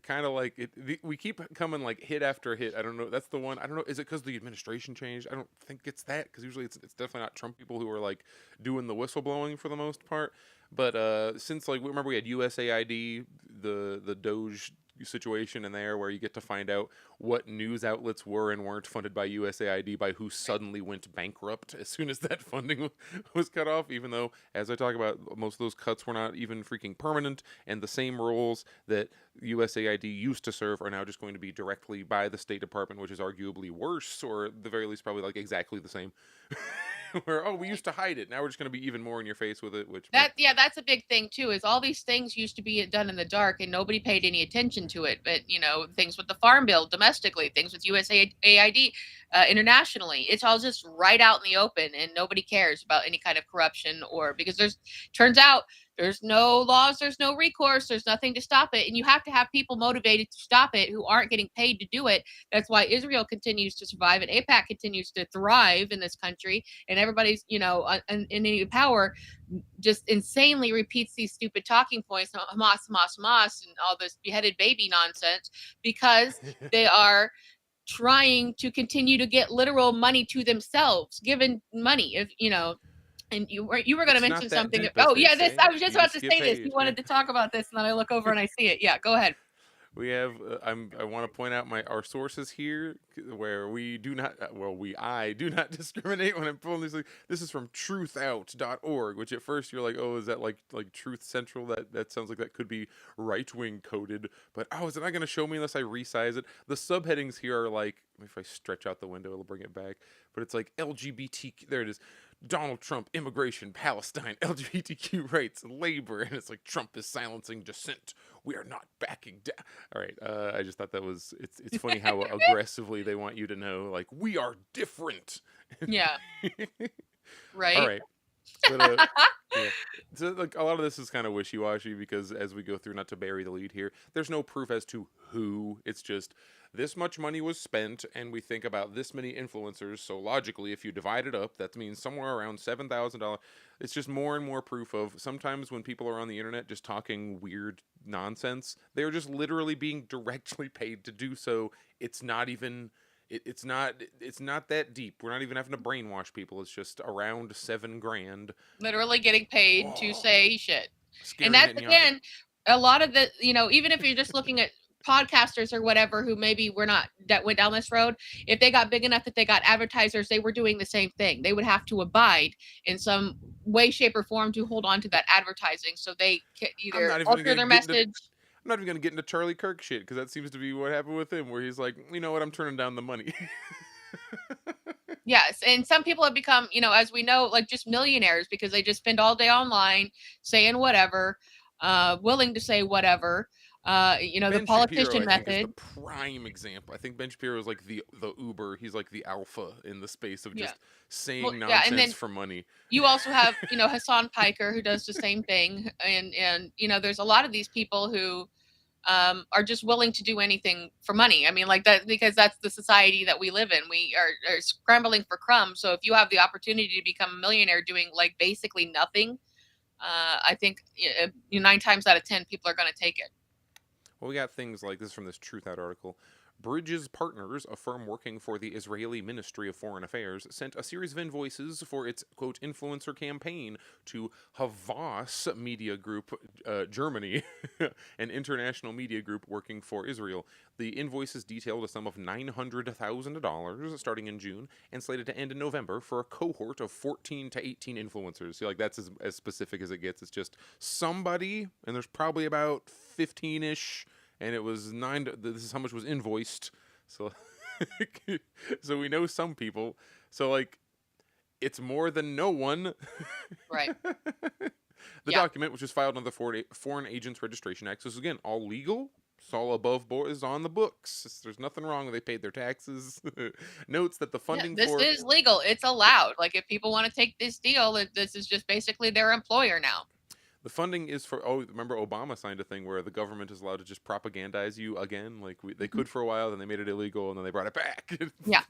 kind of like we keep coming like hit after hit. I don't know. That's the one. I don't know. Is it because the administration changed? I don't think it's that, because usually it's definitely not Trump people who are like doing the whistleblowing for the most part. But since like remember we had USAID, the Doge situation in there where you get to find out what news outlets were and weren't funded by USAID by who suddenly went bankrupt as soon as that funding was cut off, even though, as I talk about, most of those cuts were not even freaking permanent, and the same roles that USAID used to serve are now just going to be directly by the State Department, which is arguably worse, or at the very least probably like exactly the same. where we used to hide it, now we're just going to be even more in your face with it. That's a big thing too. Is all these things used to be done in the dark and nobody paid any attention to it. But things with the farm bill domestically, things with USAID internationally, it's all just right out in the open, and nobody cares about any kind of corruption because turns out there's no laws, there's no recourse, there's nothing to stop it. And you have to have people motivated to stop it who aren't getting paid to do it. That's why Israel continues to survive and AIPAC continues to thrive in this country. And everybody's, in any power just insanely repeats these stupid talking points, Hamas, Hamas, Hamas, and all this beheaded baby nonsense, because they are trying to continue to get literal money to themselves, given money. If and you were going to mention something. Oh yeah, I was just about to say this. You wanted to talk about this, and then I look over and I see it. Yeah, go ahead. We have. I want to point out our sources here, where we do not. I do not discriminate when I'm pulling this. This is from truthout.org, which at first you're like, oh, is that like Truth Central? That sounds like that could be right wing coded. But is it not going to show me unless I resize it? The subheadings here are like, if I stretch out the window, it'll bring it back. But it's like LGBT. There it is. Donald Trump, immigration, Palestine, LGBTQ rights, labor, and it's like Trump is silencing dissent. We are not backing down. All right, I just thought that was it's funny how aggressively they want you to know, like, we are different. Yeah. Right. All right. But, yeah. So, like, a lot of this is kind of wishy-washy because as we go through, not to bury the lead here, there's no proof as to who. It's just this much money was spent, and we think about this many influencers. So logically, if you divide it up, that means somewhere around $7,000. It's just more and more proof of sometimes when people are on the internet just talking weird nonsense, they're just literally being directly paid to do so. It's not even. It's not that deep. We're not even having to brainwash people. It's just around $7,000. Literally getting paid to say shit. Scary And that's, Netanyahu. again, a lot of the, even if you're just looking at podcasters or whatever who maybe that went down this road, if they got big enough that they got advertisers, they were doing the same thing. They would have to abide in some way, shape, or form to hold on to that advertising, so they can either alter their message. I'm not even going to get into Charlie Kirk shit, because that seems to be what happened with him, where he's like, you know what, I'm turning down the money. Yes, and some people have become, as we know, like just millionaires because they just spend all day online saying whatever, willing to say whatever. The politician Shapiro, I think, method. is the prime example. I think Ben Shapiro is like the Uber. He's like the alpha in the space of just saying nonsense and then for money. You also have, Hassan Piker, who does the same thing, and there's a lot of these people who are just willing to do anything for money. I mean, like that, because that's the society that we live in. We are scrambling for crumbs. So if you have the opportunity to become a millionaire doing like basically nothing, I think 9 times out of 10 people are going to take it. Well, we got things like this from this Truth Out article. Bridges Partners, a firm working for the Israeli Ministry of Foreign Affairs, sent a series of invoices for its, quote, influencer campaign to Havas Media Group, Germany, an international media group working for Israel. The invoices detailed a sum of $900,000 starting in June and slated to end in November for a cohort of 14 to 18 influencers. So, like, that's as specific as it gets. It's just somebody, and there's probably about 15-ish. And it was this is how much was invoiced. So, so we know some people. So, like, it's more than no one. Right. The document, which was filed under the Foreign Agents Registration Act, so this is, again, all legal. It's all above board, is on the books. There's nothing wrong. They paid their taxes. Notes that the funding this is legal. It's allowed. Like, if people want to take this deal, this is just basically their employer now. The funding is for, remember Obama signed a thing where the government is allowed to just propagandize you again? Like, they could for a while, then they made it illegal, and then they brought it back. Yeah.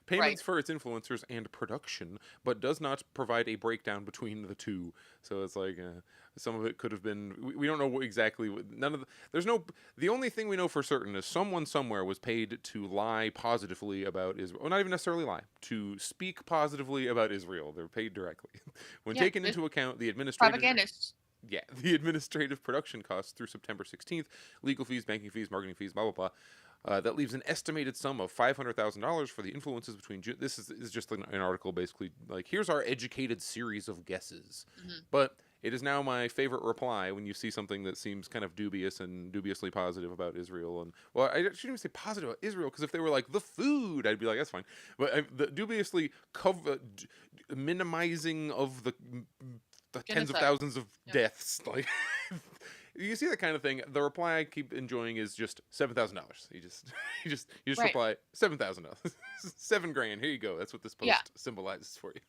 Payments for its influencers and production, but does not provide a breakdown between the two. So it's like, some of it could have been, we don't know exactly, the only thing we know for certain is someone somewhere was paid to lie positively about Israel. Well, not even necessarily lie, to speak positively about Israel. They're paid directly. When taken into account the propagandists. Yeah, the administrative production costs through September 16th, legal fees, banking fees, marketing fees, blah, blah, blah. That leaves an estimated sum of $500,000 for the influences between This is just an article basically like, here's our educated series of guesses. Mm-hmm. But It is now my favorite reply when you see something that seems kind of dubious and dubiously positive about Israel. And well, I shouldn't even say positive about Israel, because if they were like the food, I'd be like, that's fine. But the dubiously minimizing of the tens of Genocide. thousands of Yeah. deaths, like you see that kind of thing. The reply I keep enjoying is just $7,000. You just Right. reply $7,000, $7,000. Here you go. That's what this post Yeah. symbolizes for you.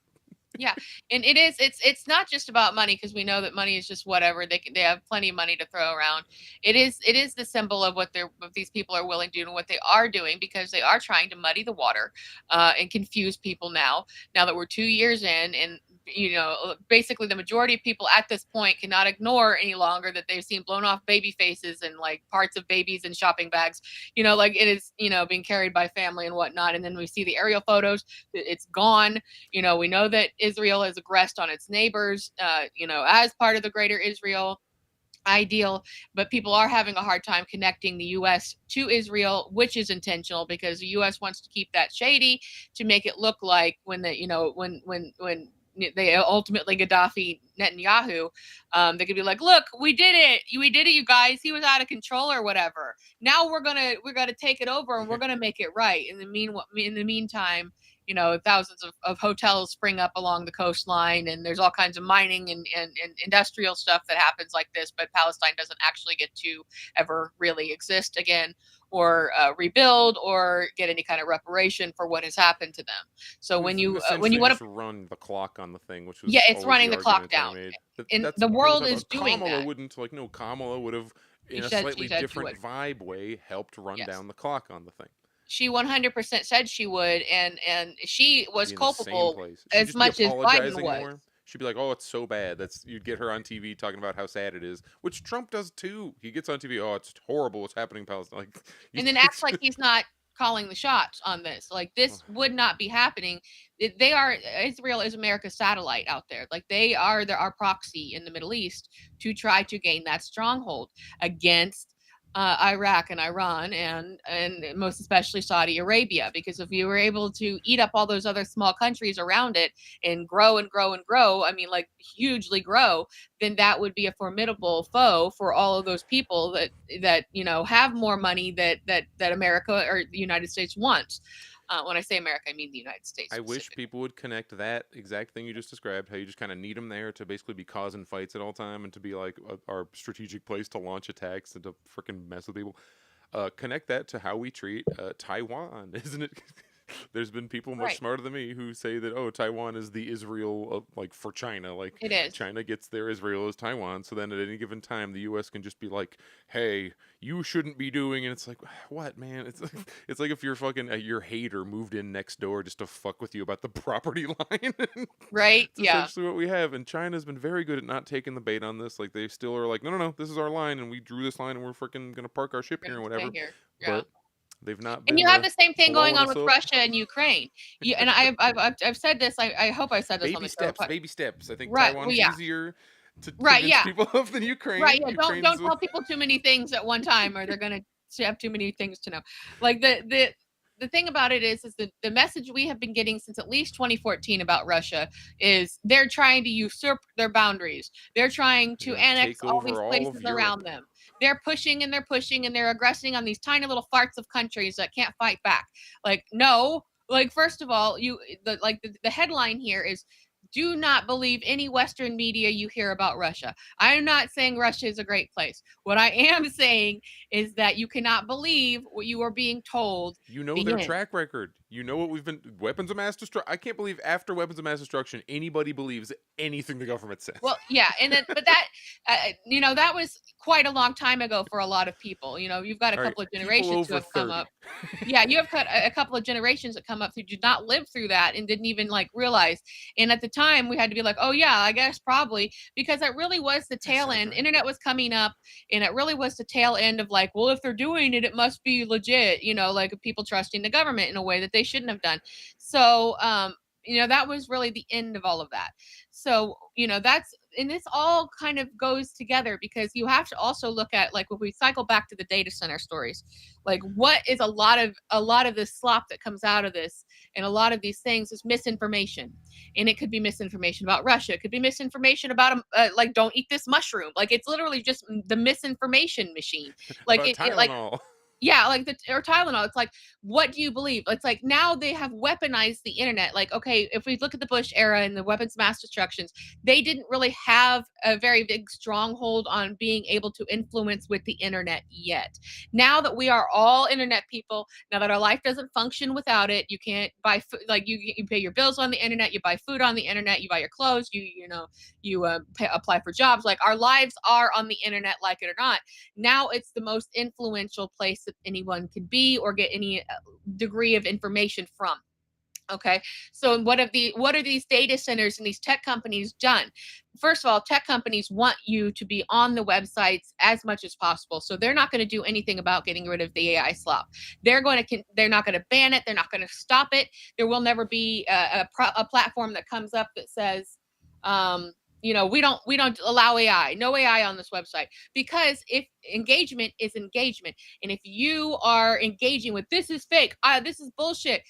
Yeah, and it's not just about money, because we know that money is just whatever. They have plenty of money to throw around. It is the symbol of what these people are willing to do and what they are doing, because they are trying to muddy the water and confuse people now that we're 2 years in. And basically the majority of people at this point cannot ignore any longer that they've seen blown off baby faces and like parts of babies in shopping bags, like it is, being carried by family and whatnot. And then we see the aerial photos, it's gone. We know that Israel has aggressed on its neighbors, as part of the greater Israel ideal, but people are having a hard time connecting the U.S. to Israel, which is intentional, because the U.S. wants to keep that shady to make it look like when they ultimately Gaddafi Netanyahu, they could be like, look, we did it, you guys. He was out of control or whatever. Now we're gonna take it over and we're gonna make it right. In the meantime, thousands of hotels spring up along the coastline, and there's all kinds of mining and industrial stuff that happens like this, but Palestine doesn't actually get to ever really exist again, or rebuild, or get any kind of reparation for what has happened to them. So when you want to run the clock on the thing, which was it's running the clock down, and the world is doing Kamala that. wouldn't Kamala would have, in a She slightly said different vibe way, helped run Yes. down the clock on the thing. She 100% said she would, and she was Be in the same culpable place. She'd as just be much as Biden apologizing was. more. She'd be like, "Oh, it's so bad." You'd get her on TV talking about how sad it is, which Trump does too. He gets on TV, "Oh, it's horrible what's happening in Palestine," And then acts like he's not calling the shots on this. Like, this would not be happening. Israel is America's satellite out there. Like, they are our proxy in the Middle East to try to gain that stronghold against Iraq and Iran, and most especially Saudi Arabia. Because if you were able to eat up all those other small countries around it and grow and grow and grow, I mean, like, hugely grow, then that would be a formidable foe for all of those people that have more money that America or the United States wants. When I say America, I mean the United States. I wish people would connect that exact thing you just described, how you just kind of need them there to basically be causing fights at all time and to be like our strategic place to launch attacks and to freaking mess with people. Connect that to how we treat Taiwan, isn't it? There's been people much smarter than me who say that, oh, Taiwan is the Israel of, like, for China. Like, it is. China gets their Israel as Taiwan. So then at any given time, the U.S. can just be like, hey, you shouldn't be doing. And it's like, what, man? It's like if you're fucking your hater moved in next door just to fuck with you about the property line. Right? It's essentially what we have. And China's been very good at not taking the bait on this. Like, they still are like, no, this is our line, and we drew this line, and we're freaking gonna park our ship here and whatever. Yeah. But they've not been. And you have the same thing going on with blowing us up. Russia and Ukraine. And I've said this. I hope I said this on the show. Baby steps. I think Right, Taiwan's well, yeah. easier to Right, convince yeah. people of than Ukraine. Right, yeah. Don't Ukraine's tell people too many things at one time, or they're gonna have too many things to know. Like, the thing about it is the message we have been getting since at least 2014 about Russia is they're trying to usurp their boundaries. They're trying to annex take all over these all of places around Europe. them. They're pushing and they're pushing and they're aggressing on these tiny little farts of countries that can't fight back. Like, no, like, first of all, the headline here is, do not believe any Western media you hear about Russia. I am not saying Russia is a great place. What I am saying is that you cannot believe what you are being told. You know their track record. You know what we've been weapons of mass destruction. I can't believe after weapons of mass destruction anybody believes anything the government says. Well, yeah, and then but that that was quite a long time ago for a lot of people. You've got a couple of generations who have come up. Yeah, you have got a couple of generations that come up who did not live through that and didn't even realize. And at the time, we had to be like, oh yeah, I guess probably, because it really was the tail end. Right. Internet was coming up, and it really was the tail end of like, well, if they're doing it, it must be legit. Like people trusting the government in a way that they shouldn't have done. So, that was really the end of all of that. So, and this all kind of goes together, because you have to also look at, like, when we cycle back to the data center stories, like, what is a lot of the slop that comes out of this and a lot of these things is misinformation. And it could be misinformation about Russia. It could be misinformation about like, don't eat this mushroom. Like, it's literally just the misinformation machine. Like About it like Tylenol. yeah, like or Tylenol. It's like, what do you believe? It's like now they have weaponized the internet. Like, okay, if we look at the Bush era and the weapons of mass destructions, they didn't really have a very big stronghold on being able to influence with the internet yet. Now that we are all internet people, now that our life doesn't function without it, you can't buy food. Like, you pay your bills on the internet, you buy food on the internet, you buy your clothes, you apply for jobs. Like, our lives are on the internet, like it or not. Now it's the most influential place that anyone could be or get any degree of information from. Okay, so what are these data centers and these tech companies done? First of all, tech companies want you to be on the websites as much as possible. So they're not going to do anything about getting rid of the AI slop. They're not going to ban it. They're not going to stop it. There will never be a platform that comes up that says, we don't allow AI, no AI on this website, because if engagement is engagement, and if you are engaging with this is fake, this is bullshit,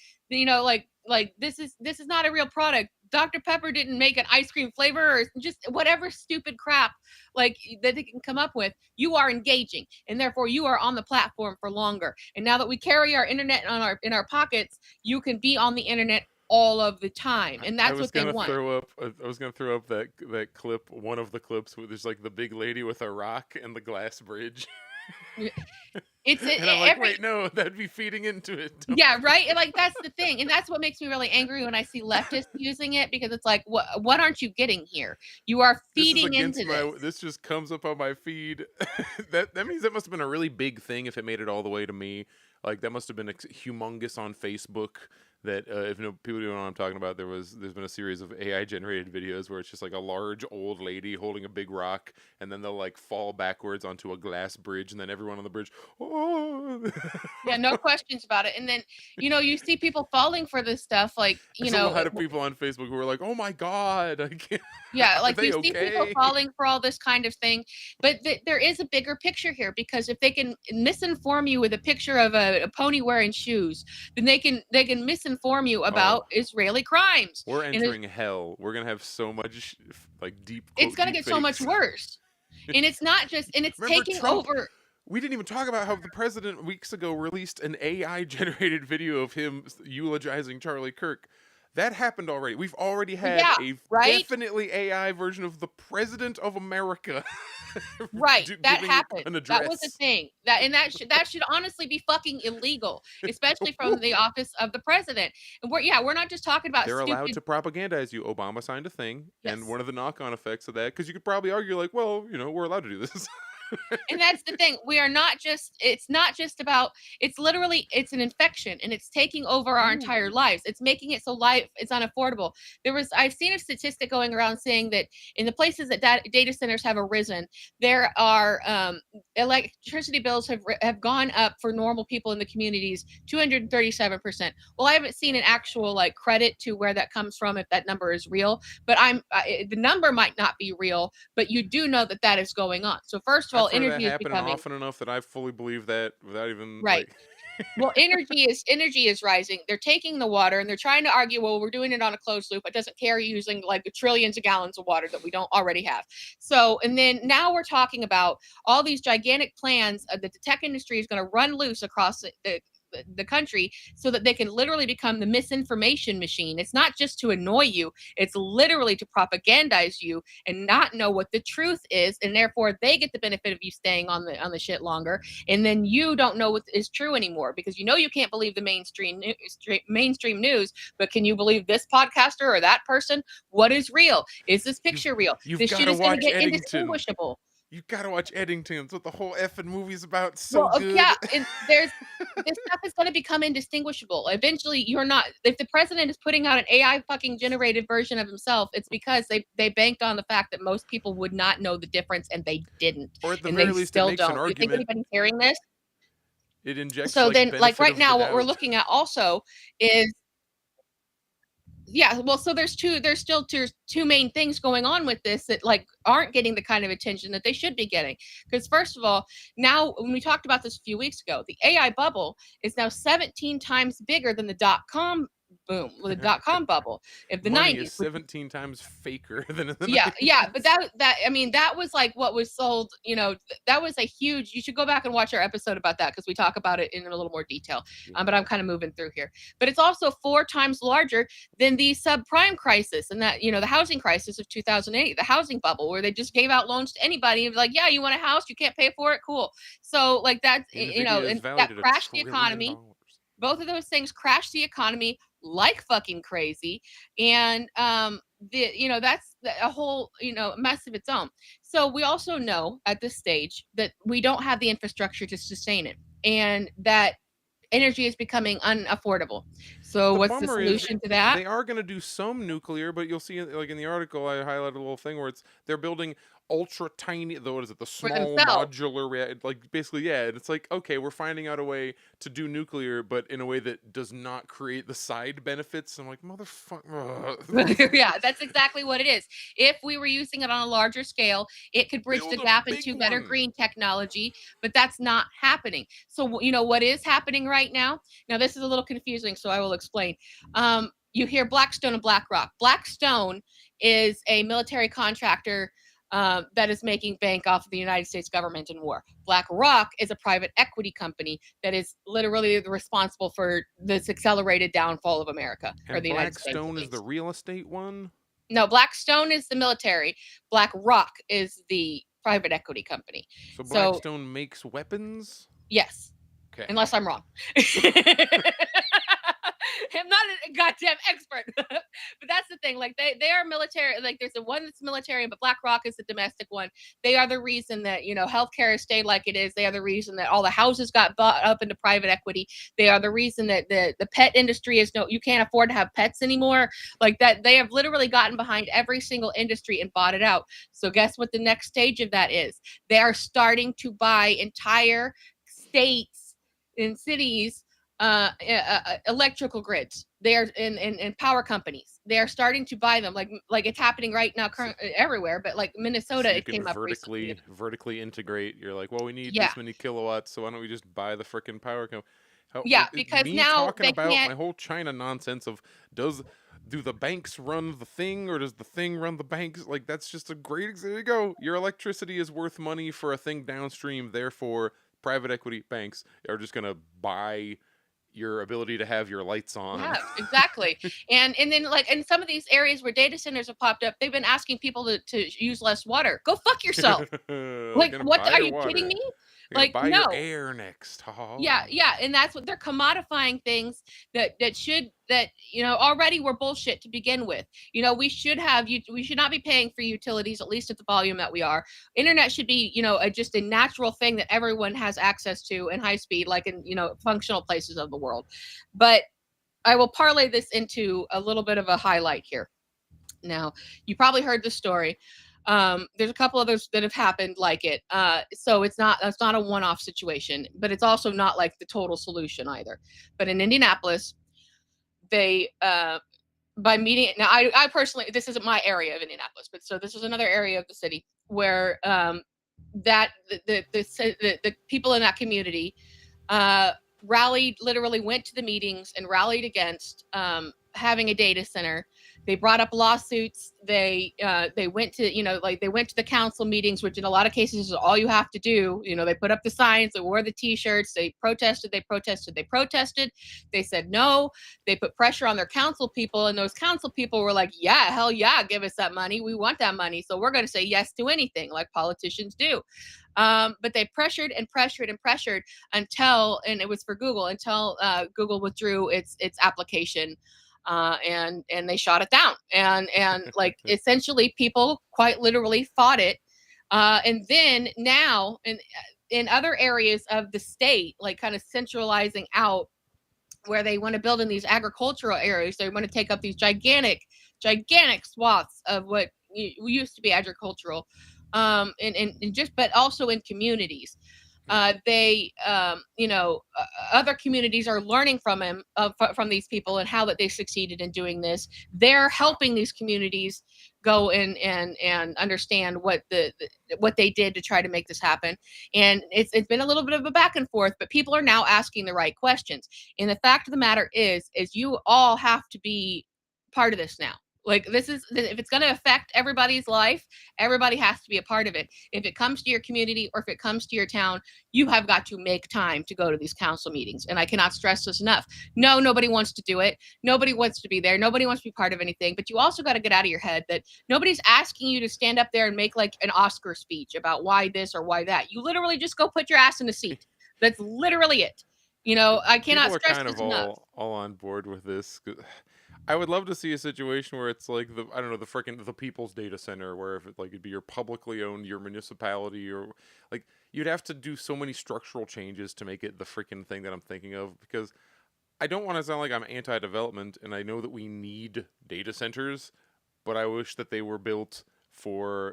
like this is not a real product. Dr. Pepper didn't make an ice cream flavor, or just whatever stupid crap like that they can come up with. You are engaging, and therefore you are on the platform for longer. And now that we carry our internet in our pockets, you can be on the internet all of the time, and that's what they want. I was gonna throw up that clip, one of the clips where there's like the big lady with a rock and the glass bridge. And I'm like, wait, no, that'd be feeding into it. Yeah, right. And like, that's the thing, and that's what makes me really angry when I see leftists using it, because it's like, what aren't you getting here? You are feeding into this. This just comes up on my feed. that means that must have been a really big thing if it made it all the way to me. Like, that must have been humongous on Facebook. That if people don't know what I'm talking about, there's been a series of AI generated videos where it's just like a large old lady holding a big rock, and then they'll like fall backwards onto a glass bridge, and then everyone on the bridge, oh. Yeah, no questions about it. And then you see people falling for this stuff, like There's a lot of people on Facebook who are like, oh my god, I can't. Yeah, like you see okay? people falling for all this kind of thing, but there is a bigger picture here, because if they can misinform you with a picture of a pony wearing shoes, then they can misinform you about Israeli crimes. We're entering hell. We're gonna have so much like deep. It's gonna get so much worse, and it's not just, and it's taking Trump over. We didn't even talk about how the president weeks ago released an AI generated video of him eulogizing Charlie Kirk. That happened already. We've already had definitely AI version of the President of America. Right, that happened. That was a thing. That should honestly be fucking illegal, especially from the office of the president. And we're not just talking about. They're allowed to propagandize you. Obama signed a thing, and one of the knock-on effects of that, because you could probably argue like, well, we're allowed to do this. And that's the thing. It's not just about, it's an infection, and it's taking over our entire lives. It's making it so it's unaffordable. I've seen a statistic going around saying that in the places that data centers have arisen, there are electricity bills have gone up for normal people in the communities 237%. Well, I haven't seen an actual credit to where that comes from, if that number is real, but the number might not be real, but you do know that is going on. So first of all, energy is becoming often enough that I fully believe that without even right. Well, energy is rising. They're taking the water and they're trying to argue, well, we're doing it on a closed loop. It doesn't care using the trillions of gallons of water that we don't already have. So, and then now we're talking about all these gigantic plans that the tech industry is going to run loose across the country, so that they can literally become the misinformation machine. It's not just to annoy you, it's literally to propagandize you and not know what the truth is, and therefore they get the benefit of you staying on the shit longer, and then you don't know what is true anymore, because you can't believe the mainstream news, but can you believe this podcaster or that person? What is real? Is this picture real? This shit is going to get indistinguishable. You've got to watch Eddington. That's what the whole effing movie's about. So good. Yeah, and this stuff is going to become indistinguishable. Eventually, you're not. If the president is putting out an AI fucking generated version of himself, it's because they banked on the fact that most people would not know the difference, and they didn't. Or at the very least, it makes an argument. You think anybody's hearing this? It injects. So then, right now, what we're looking at also is. Yeah, well, so there's still two main things going on with this that aren't getting the kind of attention that they should be getting. Because first of all, now when we talked about this a few weeks ago, the AI bubble is now 17 times bigger than the .com boom, with the .com bubble. If the Money 90s, is 17 times faker than in the yeah, 90s. yeah, but that I mean, that was like what was sold, that was a huge, you should go back and watch our episode about that because we talk about it in a little more detail. But I'm kind of moving through here. But it's also 4 times larger than the subprime crisis and that, the housing crisis of 2008, the housing bubble, where they just gave out loans to anybody. It was like, yeah, you want a house, you can't pay for it, cool. So like that's, NVIDIA is and valued that at crashed the $1 trillion. economy. Both of those things crashed the economy like fucking crazy. And that's a whole mess of its own. So we also know at this stage that we don't have the infrastructure to sustain it, and that energy is becoming unaffordable. So what's the solution to that? They are going to do some nuclear, but you'll see, like in the article, I highlighted a little thing where they're building ultra tiny, what is it, the small modular, like basically, yeah. And it's like, okay, we're finding out a way to do nuclear, but in a way that does not create the side benefits. I'm like, motherfucker. Yeah, that's exactly what it is. If we were using it on a larger scale, it could bridge the gap into better green technology, but that's not happening. So, what is happening right now? Now, this is a little confusing, so I will explain. You hear Blackstone and BlackRock. Blackstone is a military contractor that is making bank off of the United States government in war. BlackRock is a private equity company that is literally responsible for this accelerated downfall of America. And or the United States. Blackstone is the real estate one? No, Blackstone is the military. BlackRock is the private equity company. So Blackstone makes weapons? Yes. Okay. Unless I'm wrong. I'm not a goddamn expert, but that's the thing. Like they are military. Like there's the one that's military, but BlackRock is the domestic one. They are the reason that healthcare has stayed like it is. They are the reason that all the houses got bought up into private equity. They are the reason that the pet industry is you can't afford to have pets anymore. Like that, they have literally gotten behind every single industry and bought it out. So guess what the next stage of that is? They are starting to buy entire states and cities. Electrical grids. They are in power companies. They are starting to buy them, like it's happening right now, everywhere. But like Minnesota, so it came up recently. Vertically integrate. You're like, well, we need this many kilowatts, so why don't we just buy the freaking power company? Because now talking about my whole China nonsense of do the banks run the thing or does the thing run the banks? Like that's just a great example. There you go. Your electricity is worth money for a thing downstream. Therefore, private equity banks are just gonna buy your ability to have your lights on. Yeah, exactly. and then like in some of these areas where data centers have popped up, they've been asking people to use less water. Go fuck yourself. Like what? Are you kidding me? Like buy no. your air next. Yeah, and that's what they're commodifying things that already were bullshit to begin with. We should not be paying for utilities, at least at the volume that we are. Internet should be just a natural thing that everyone has access to in high speed, like in functional places of the world. But I will parlay this into a little bit of a highlight here. Now, you probably heard the story. There's a couple others that have happened like it. So that's not a one-off situation, but it's also not like the total solution either. But in Indianapolis, they by meeting now, I personally, this isn't my area of Indianapolis, but so this is another area of the city where that the people in that community rallied, literally went to the meetings and rallied against having a data center. They brought up lawsuits. They went to they went to the council meetings, which in a lot of cases is all you have to do. They put up the signs, they wore the T-shirts, they protested. They said no. They put pressure on their council people, and those council people were like, yeah, hell yeah, give us that money. We want that money, so we're going to say yes to anything, like politicians do. But they pressured until, and it was for Google, until Google withdrew its application. And they shot it down, and like essentially people quite literally fought it, and then now in other areas of the state, like kind of centralizing out, where they want to build in these agricultural areas, they want to take up these gigantic swaths of what used to be agricultural, and just, but also in communities. Other communities are learning from these people and how that they succeeded in doing this. They're helping these communities go in and understand what what they did to try to make this happen. And it's been a little bit of a back and forth, but people are now asking the right questions. And the fact of the matter is you all have to be part of this now. Like, this is, if it's going to affect everybody's life, everybody has to be a part of it. If it comes to your community or if it comes to your town, you have got to make time to go to these council meetings. And I cannot stress this enough. No, nobody wants to do it. Nobody wants to be there. Nobody wants to be part of anything. But you also got to get out of your head that nobody's asking you to stand up there and make like an Oscar speech about why this or why that. You literally just go put your ass in a seat. That's literally it. You know, I cannot People are stress kind this of enough. all on board with this. I would love to see a situation where it's like the, I don't know, the people's data center, where if it, like, it'd be your publicly owned, your municipality, or like, you'd have to do so many structural changes to make it the freaking thing that I'm thinking of, because I don't want to sound like I'm anti-development, and I know that we need data centers, but I wish that they were built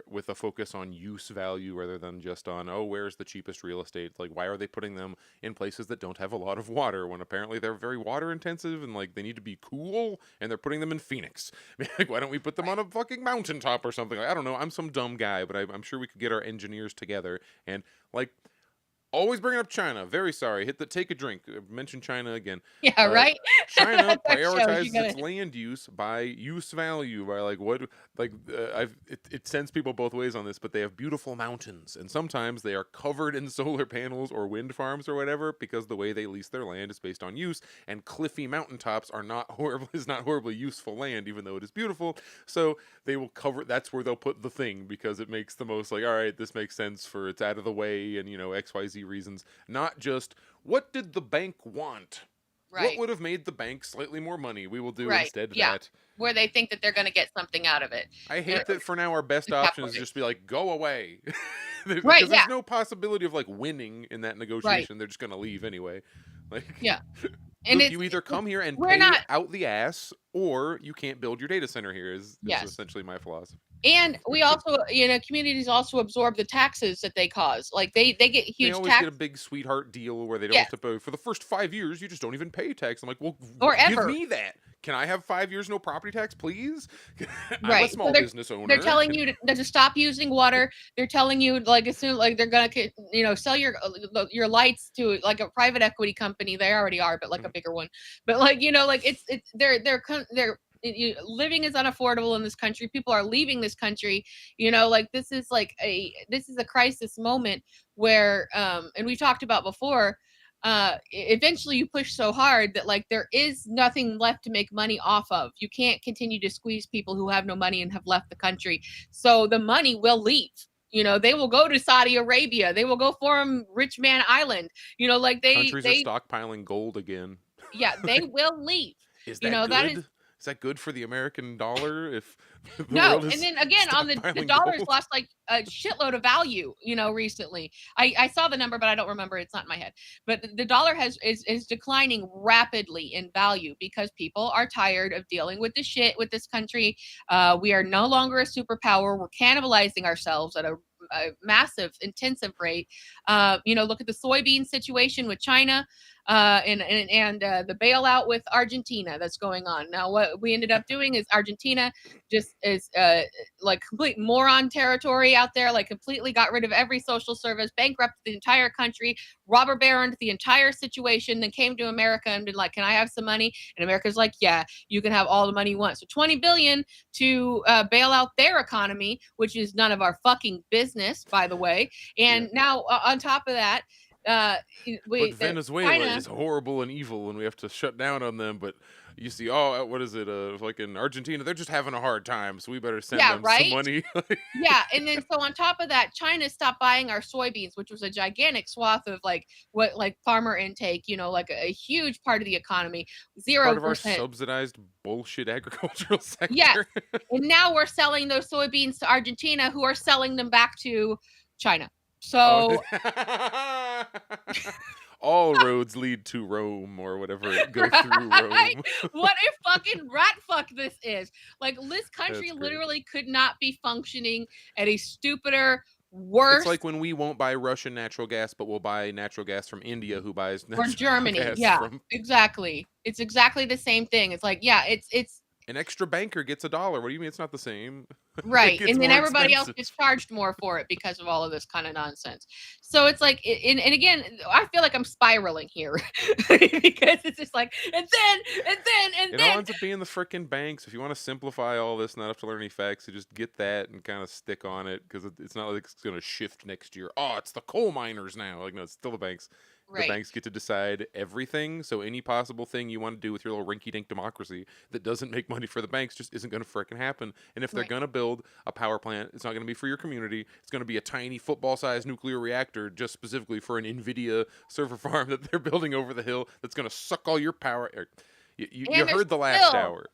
with a focus on use value rather than just on, oh, where's the cheapest real estate? Like, why are they putting them in places that don't have a lot of water when apparently they're very water intensive and like they need to be cool, and they're putting them in Phoenix? Like, why don't we put them on a fucking mountaintop or something? Like, I don't know. I'm some dumb guy, but I'm sure we could get our engineers together and like. Always bringing up China. Very sorry. Hit the take a drink. Mention China again. Yeah, right. China That shows you prioritizes gotta- its land use by use value, by like what, like it sends people both ways on this, but they have beautiful mountains, and sometimes they are covered in solar panels or wind farms or whatever, because the way they lease their land is based on use, and cliffy mountaintops are not horribly useful land, even though it is beautiful. So they will cover. That's where they'll put the thing, because it makes the most, like, all right, this makes sense for it's out of the way, and you know, XYZ reasons, not just what did the bank want. Right. What would have made the bank slightly more money? We will do Right, instead yeah. that. Where they think that they're going to get something out of it. I hate that for now our best option is just be like, go away. Because Right, there's yeah. no possibility of like winning in that negotiation. They're just going to leave anyway. Like, Yeah. And look, it's, you either come here and we're pay not- out the ass, or you can't build your data center here, is Yes. essentially my philosophy. and we also, you know, communities also absorb the taxes that they cause. Like they get They huge always tax get a big sweetheart deal where they don't Yes. have to pay. For the first 5 years, you just don't even pay tax. I'm like, well, Or give ever. me that. Can I have 5 years no property tax, please? I'm a Right. So small business owner. They're telling you to stop using water. They're telling you, like, as soon, like, they're gonna, you know, sell your lights to like a private equity company. They already are, but like a bigger one. But like, you know, like living is unaffordable in this country. People are leaving this country. You know, like this is a crisis moment where, and we talked about before. Eventually you push so hard that like there is nothing left to make money off of. You can't continue to squeeze people who have no money and have left the country. So the money will leave. You know, they will go to Saudi Arabia. They will go form Rich Man Island. You know, like Countries are stockpiling gold again. yeah, they will leave. Is that You know, good? that is Is that good for the American dollar? If the no, world is and then again on the stockpiling dollar's gold? lost like a shitload of value, you know, recently. I saw the number, but I don't remember. It's not in my head. But the dollar is declining rapidly in value because people are tired of dealing with the shit with this country. We are no longer a superpower. We're cannibalizing ourselves at a massive, intensive rate. You know, look at the soybean situation with China. And the bailout with Argentina that's going on now. What we ended up doing is Argentina just is like complete moron territory out there. Like completely got rid of every social service, bankrupted the entire country, robber baroned the entire situation. Then came to America and been like, "Can I have some money?" And America's like, "Yeah, you can have all the money you want." So $20 billion to bail out their economy, which is none of our fucking business, by the way. And now on top of that. But Venezuela China, is horrible and evil, and we have to shut down on them. But you see, oh, what is it? Like in Argentina, they're just having a hard time, so we better send them some money. Yeah, and then so on top of that, China stopped buying our soybeans, which was a gigantic swath of like farmer intake. You know, like a huge part of the economy. 0%. Part of our subsidized bullshit agricultural sector. Yeah, and now we're selling those soybeans to Argentina, who are selling them back to China. So all roads lead to Rome, or whatever it goes through Rome. What a fucking rat fuck this is. Like this country That's great. literally could not be functioning at a stupider, worse. It's like when we won't buy Russian natural gas, but we'll buy natural gas from India, who buys natural or Germany. gas Yeah, from... exactly. It's exactly the same thing. It's like, yeah, it's an extra banker gets $1. What do you mean it's not the same? Right. It's And then more everybody else expensive. gets charged more for it because of all of this kind of nonsense. So it's like, and again, I feel like I'm spiraling here because it's just like, and It all ends up being the frickin' banks. If you want to simplify all this, not have to learn any facts, you just get that and kind of stick on it, because it's not like it's going to shift next year. Oh, it's the coal miners now. Like, no, it's still the banks. The Right. banks get to decide everything. So any possible thing you want to do with your little rinky-dink democracy that doesn't make money for the banks just isn't going to frickin' happen. And if they're Right. going to build a power plant, it's not going to be for your community. It's going to be a tiny football-sized nuclear reactor just specifically for an NVIDIA server farm that they're building over the hill that's going to suck all your power. You And heard the there's last still- hour.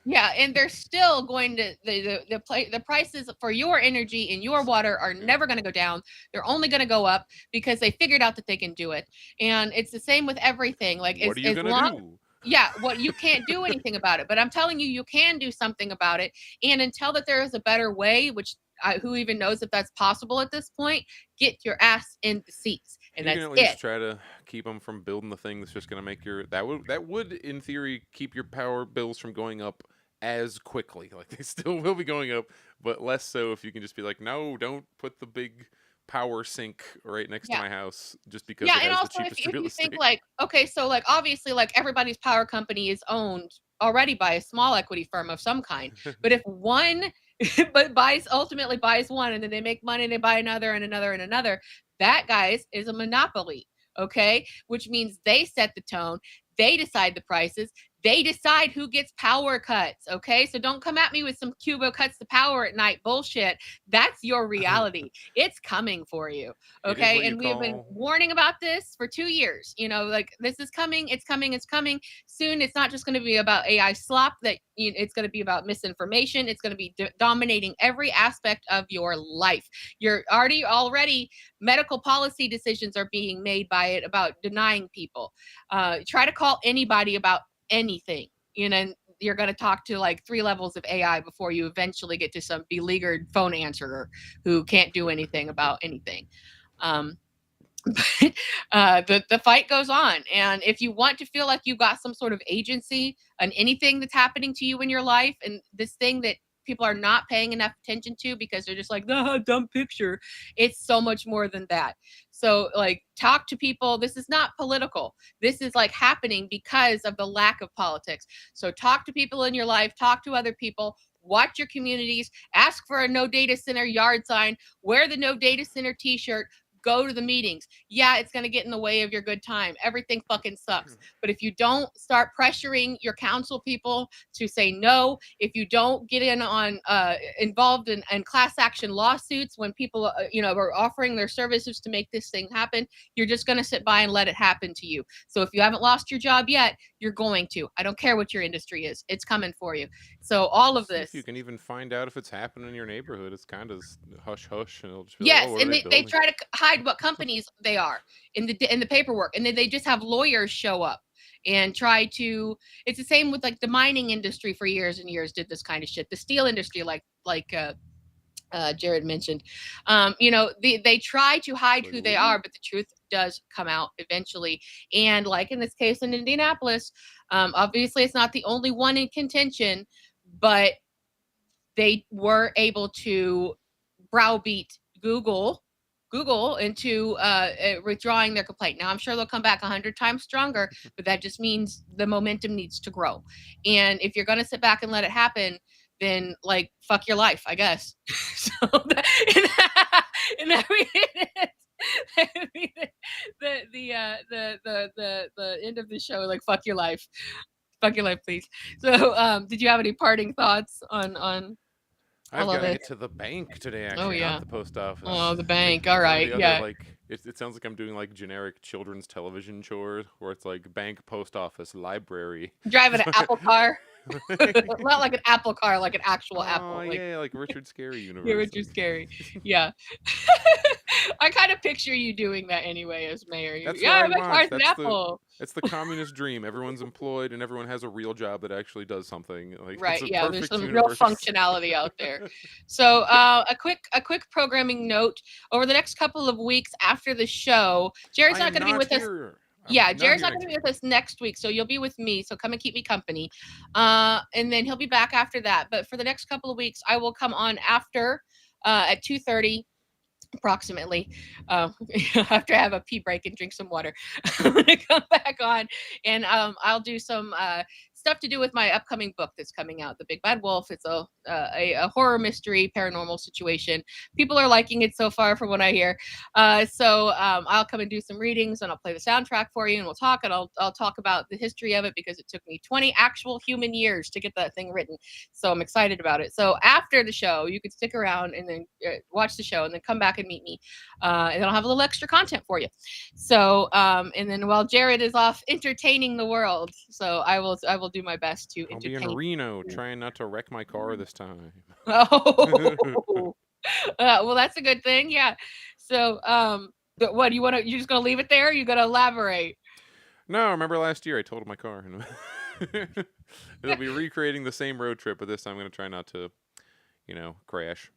Yeah, and they're still going to the prices for your energy and your water are never going to go down. They're only going to go up because they figured out that they can do it. And it's the same with everything. Like, What are you going to do? Yeah, what you can't do anything about it, but I'm telling you, you can do something about it. And until that there is a better way, which who even knows if that's possible at this point, get your ass in the seats, and You that's can at least it. try to keep them from building the thing that's just going to make your that would in theory keep your power bills from going up as quickly. Like, they still will be going up, but less so if you can just be like, no, don't put the big power sink right next to Yeah. my house just because Yeah, it and has also the cheapest if real you estate. think like, okay, so like obviously like everybody's power company is owned already by a small equity firm of some kind. But if one ultimately buys one, and then they make money and they buy another and another and another, that, guys, is a monopoly. Okay, which means they set the tone, they decide the prices, they decide who gets power cuts. Okay, so don't come at me with some Cuba cuts the power at night bullshit. That's your reality. It's coming for you. It is Okay, what you and we have been call- warning about this for 2 years. You know, like, this is coming, it's coming, it's coming soon. It's not just going to be about AI slop, it's going to be about misinformation. It's going to be dominating every aspect of your life. You're already medical policy decisions are being made by it about denying people. Try to call anybody about anything, you're going to talk to like 3 levels of AI before you eventually get to some beleaguered phone answerer who can't do anything about anything. The fight goes on, and if you want to feel like you've got some sort of agency on anything that's happening to you in your life, and this thing that people are not paying enough attention to because they're just like, the dumb picture, it's so much more than that. So, like, talk to people. This is not political. This is like happening because of the lack of politics. So talk to people in your life, talk to other people, watch your communities, ask for a no data center yard sign, wear the no data center t-shirt, go to the meetings. Yeah, it's going to get in the way of your good time. Everything fucking sucks. But if you don't start pressuring your council people to say no, if you don't get involved in class action lawsuits when people are offering their services to make this thing happen, you're just going to sit by and let it happen to you. So if you haven't lost your job yet, you're going to. I don't care what your industry is. It's coming for you. So all of this. If you can even find out if it's happening in your neighborhood, it's kind of hush hush, and it'll just be Yes, like, oh, what and are they building? try to hide what companies they are in the paperwork, and then they just have lawyers show up and try to. It's the same with like the mining industry for years and years did this kind of shit. The steel industry, like Jared mentioned, they try to hide who they are, but the truth does come out eventually. And like in this case in Indianapolis, obviously it's not the only one in contention, but they were able to browbeat Google into withdrawing their complaint. Now, I'm sure they'll come back 100 times stronger, but that just means the momentum needs to grow. And if you're going to sit back and let it happen, then like fuck your life, I guess. So the end of the show, like fuck your life, please. So, did you have any parting thoughts on? I've all of got to it? get to the bank today, actually, yeah. not the post office. Oh, the bank. Like, All right. the other, Yeah. Like, it sounds like I'm doing like generic children's television chores where it's like bank, post office, library. Driving an Apple car. Not like an Apple car, like an actual Apple. Oh, Like, yeah, like Richard Scary universe. yeah, Richard Scary. Yeah. I kind of picture you doing that anyway as mayor. That's Yeah, what I my want. car's an That's Apple. It's the communist dream. Everyone's employed and everyone has a real job that actually does something. Like, Right. it's a Yeah. There's perfect some universe. real functionality out there. So, a quick programming note: over the next couple of weeks after the show, Jared's I not am going to be with us. here. Yeah, not Jared's here not going next to be week. with us next week, so you'll be with me. So come and keep me company. And then he'll be back after that. But for the next couple of weeks, I will come on after at 2:30 approximately. After I have a pee break and drink some water, I'm gonna come back on, and I'll do some stuff to do with my upcoming book that's coming out, The Big Bad Wolf. It's a horror mystery paranormal situation. People are liking it so far, from what I hear. So I'll come and do some readings, and I'll play the soundtrack for you, and we'll talk, and I'll talk about the history of it, because it took me 20 actual human years to get that thing written. So I'm excited about it. So after the show, you could stick around and then watch the show, and then come back and meet me, and I'll have a little extra content for you. So and then while Jared is off entertaining the world, so I will do my best to I'll be in entertain Reno you. trying not to wreck my car this time. Oh, well, that's a good thing. Yeah. So but what, you just gonna leave it there? Or you gonna elaborate? No, remember last year I totaled my car. It'll be recreating the same road trip, but this time I'm going to try not to, crash.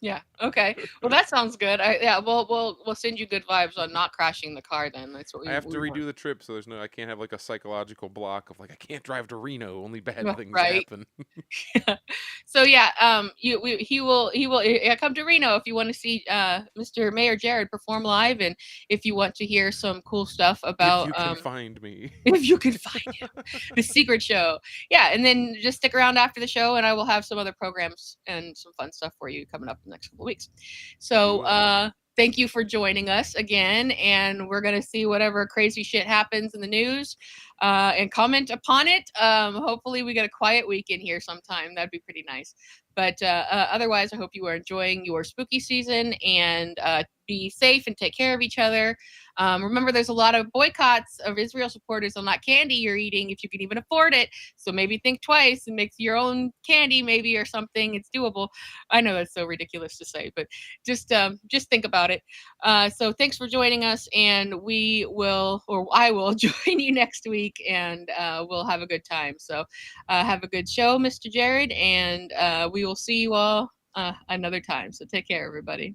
Yeah. Okay. Well, that sounds good. Yeah. We'll send you good vibes on not crashing the car. Then that's what I have to we want. redo the trip, so I can't have like a psychological block of like I can't drive to Reno. Only bad things Right. happen. So yeah, he will come to Reno if you want to see Mr. Mayor Jared perform live, and if you want to hear some cool stuff If about you can find me. if you can find him, the secret show. Yeah, and then just stick around after the show, and I will have some other programs and some fun stuff for you coming up in the next couple of weeks. So Cool. thank you for joining us again, and we're gonna see whatever crazy shit happens in the news, and comment upon it. Hopefully, we get a quiet week in here sometime. That'd be pretty nice. But otherwise, I hope you are enjoying your spooky season, and be safe and take care of each other. Remember, there's a lot of boycotts of Israel supporters on that candy you're eating, if you can even afford it. So maybe think twice and make your own candy, maybe, or something. It's doable. I know that's so ridiculous to say, but just think about it. So thanks for joining us, and I will join you next week, and we'll have a good time. So have a good show, Mr. Jared, and we will see you all another time. So take care, everybody.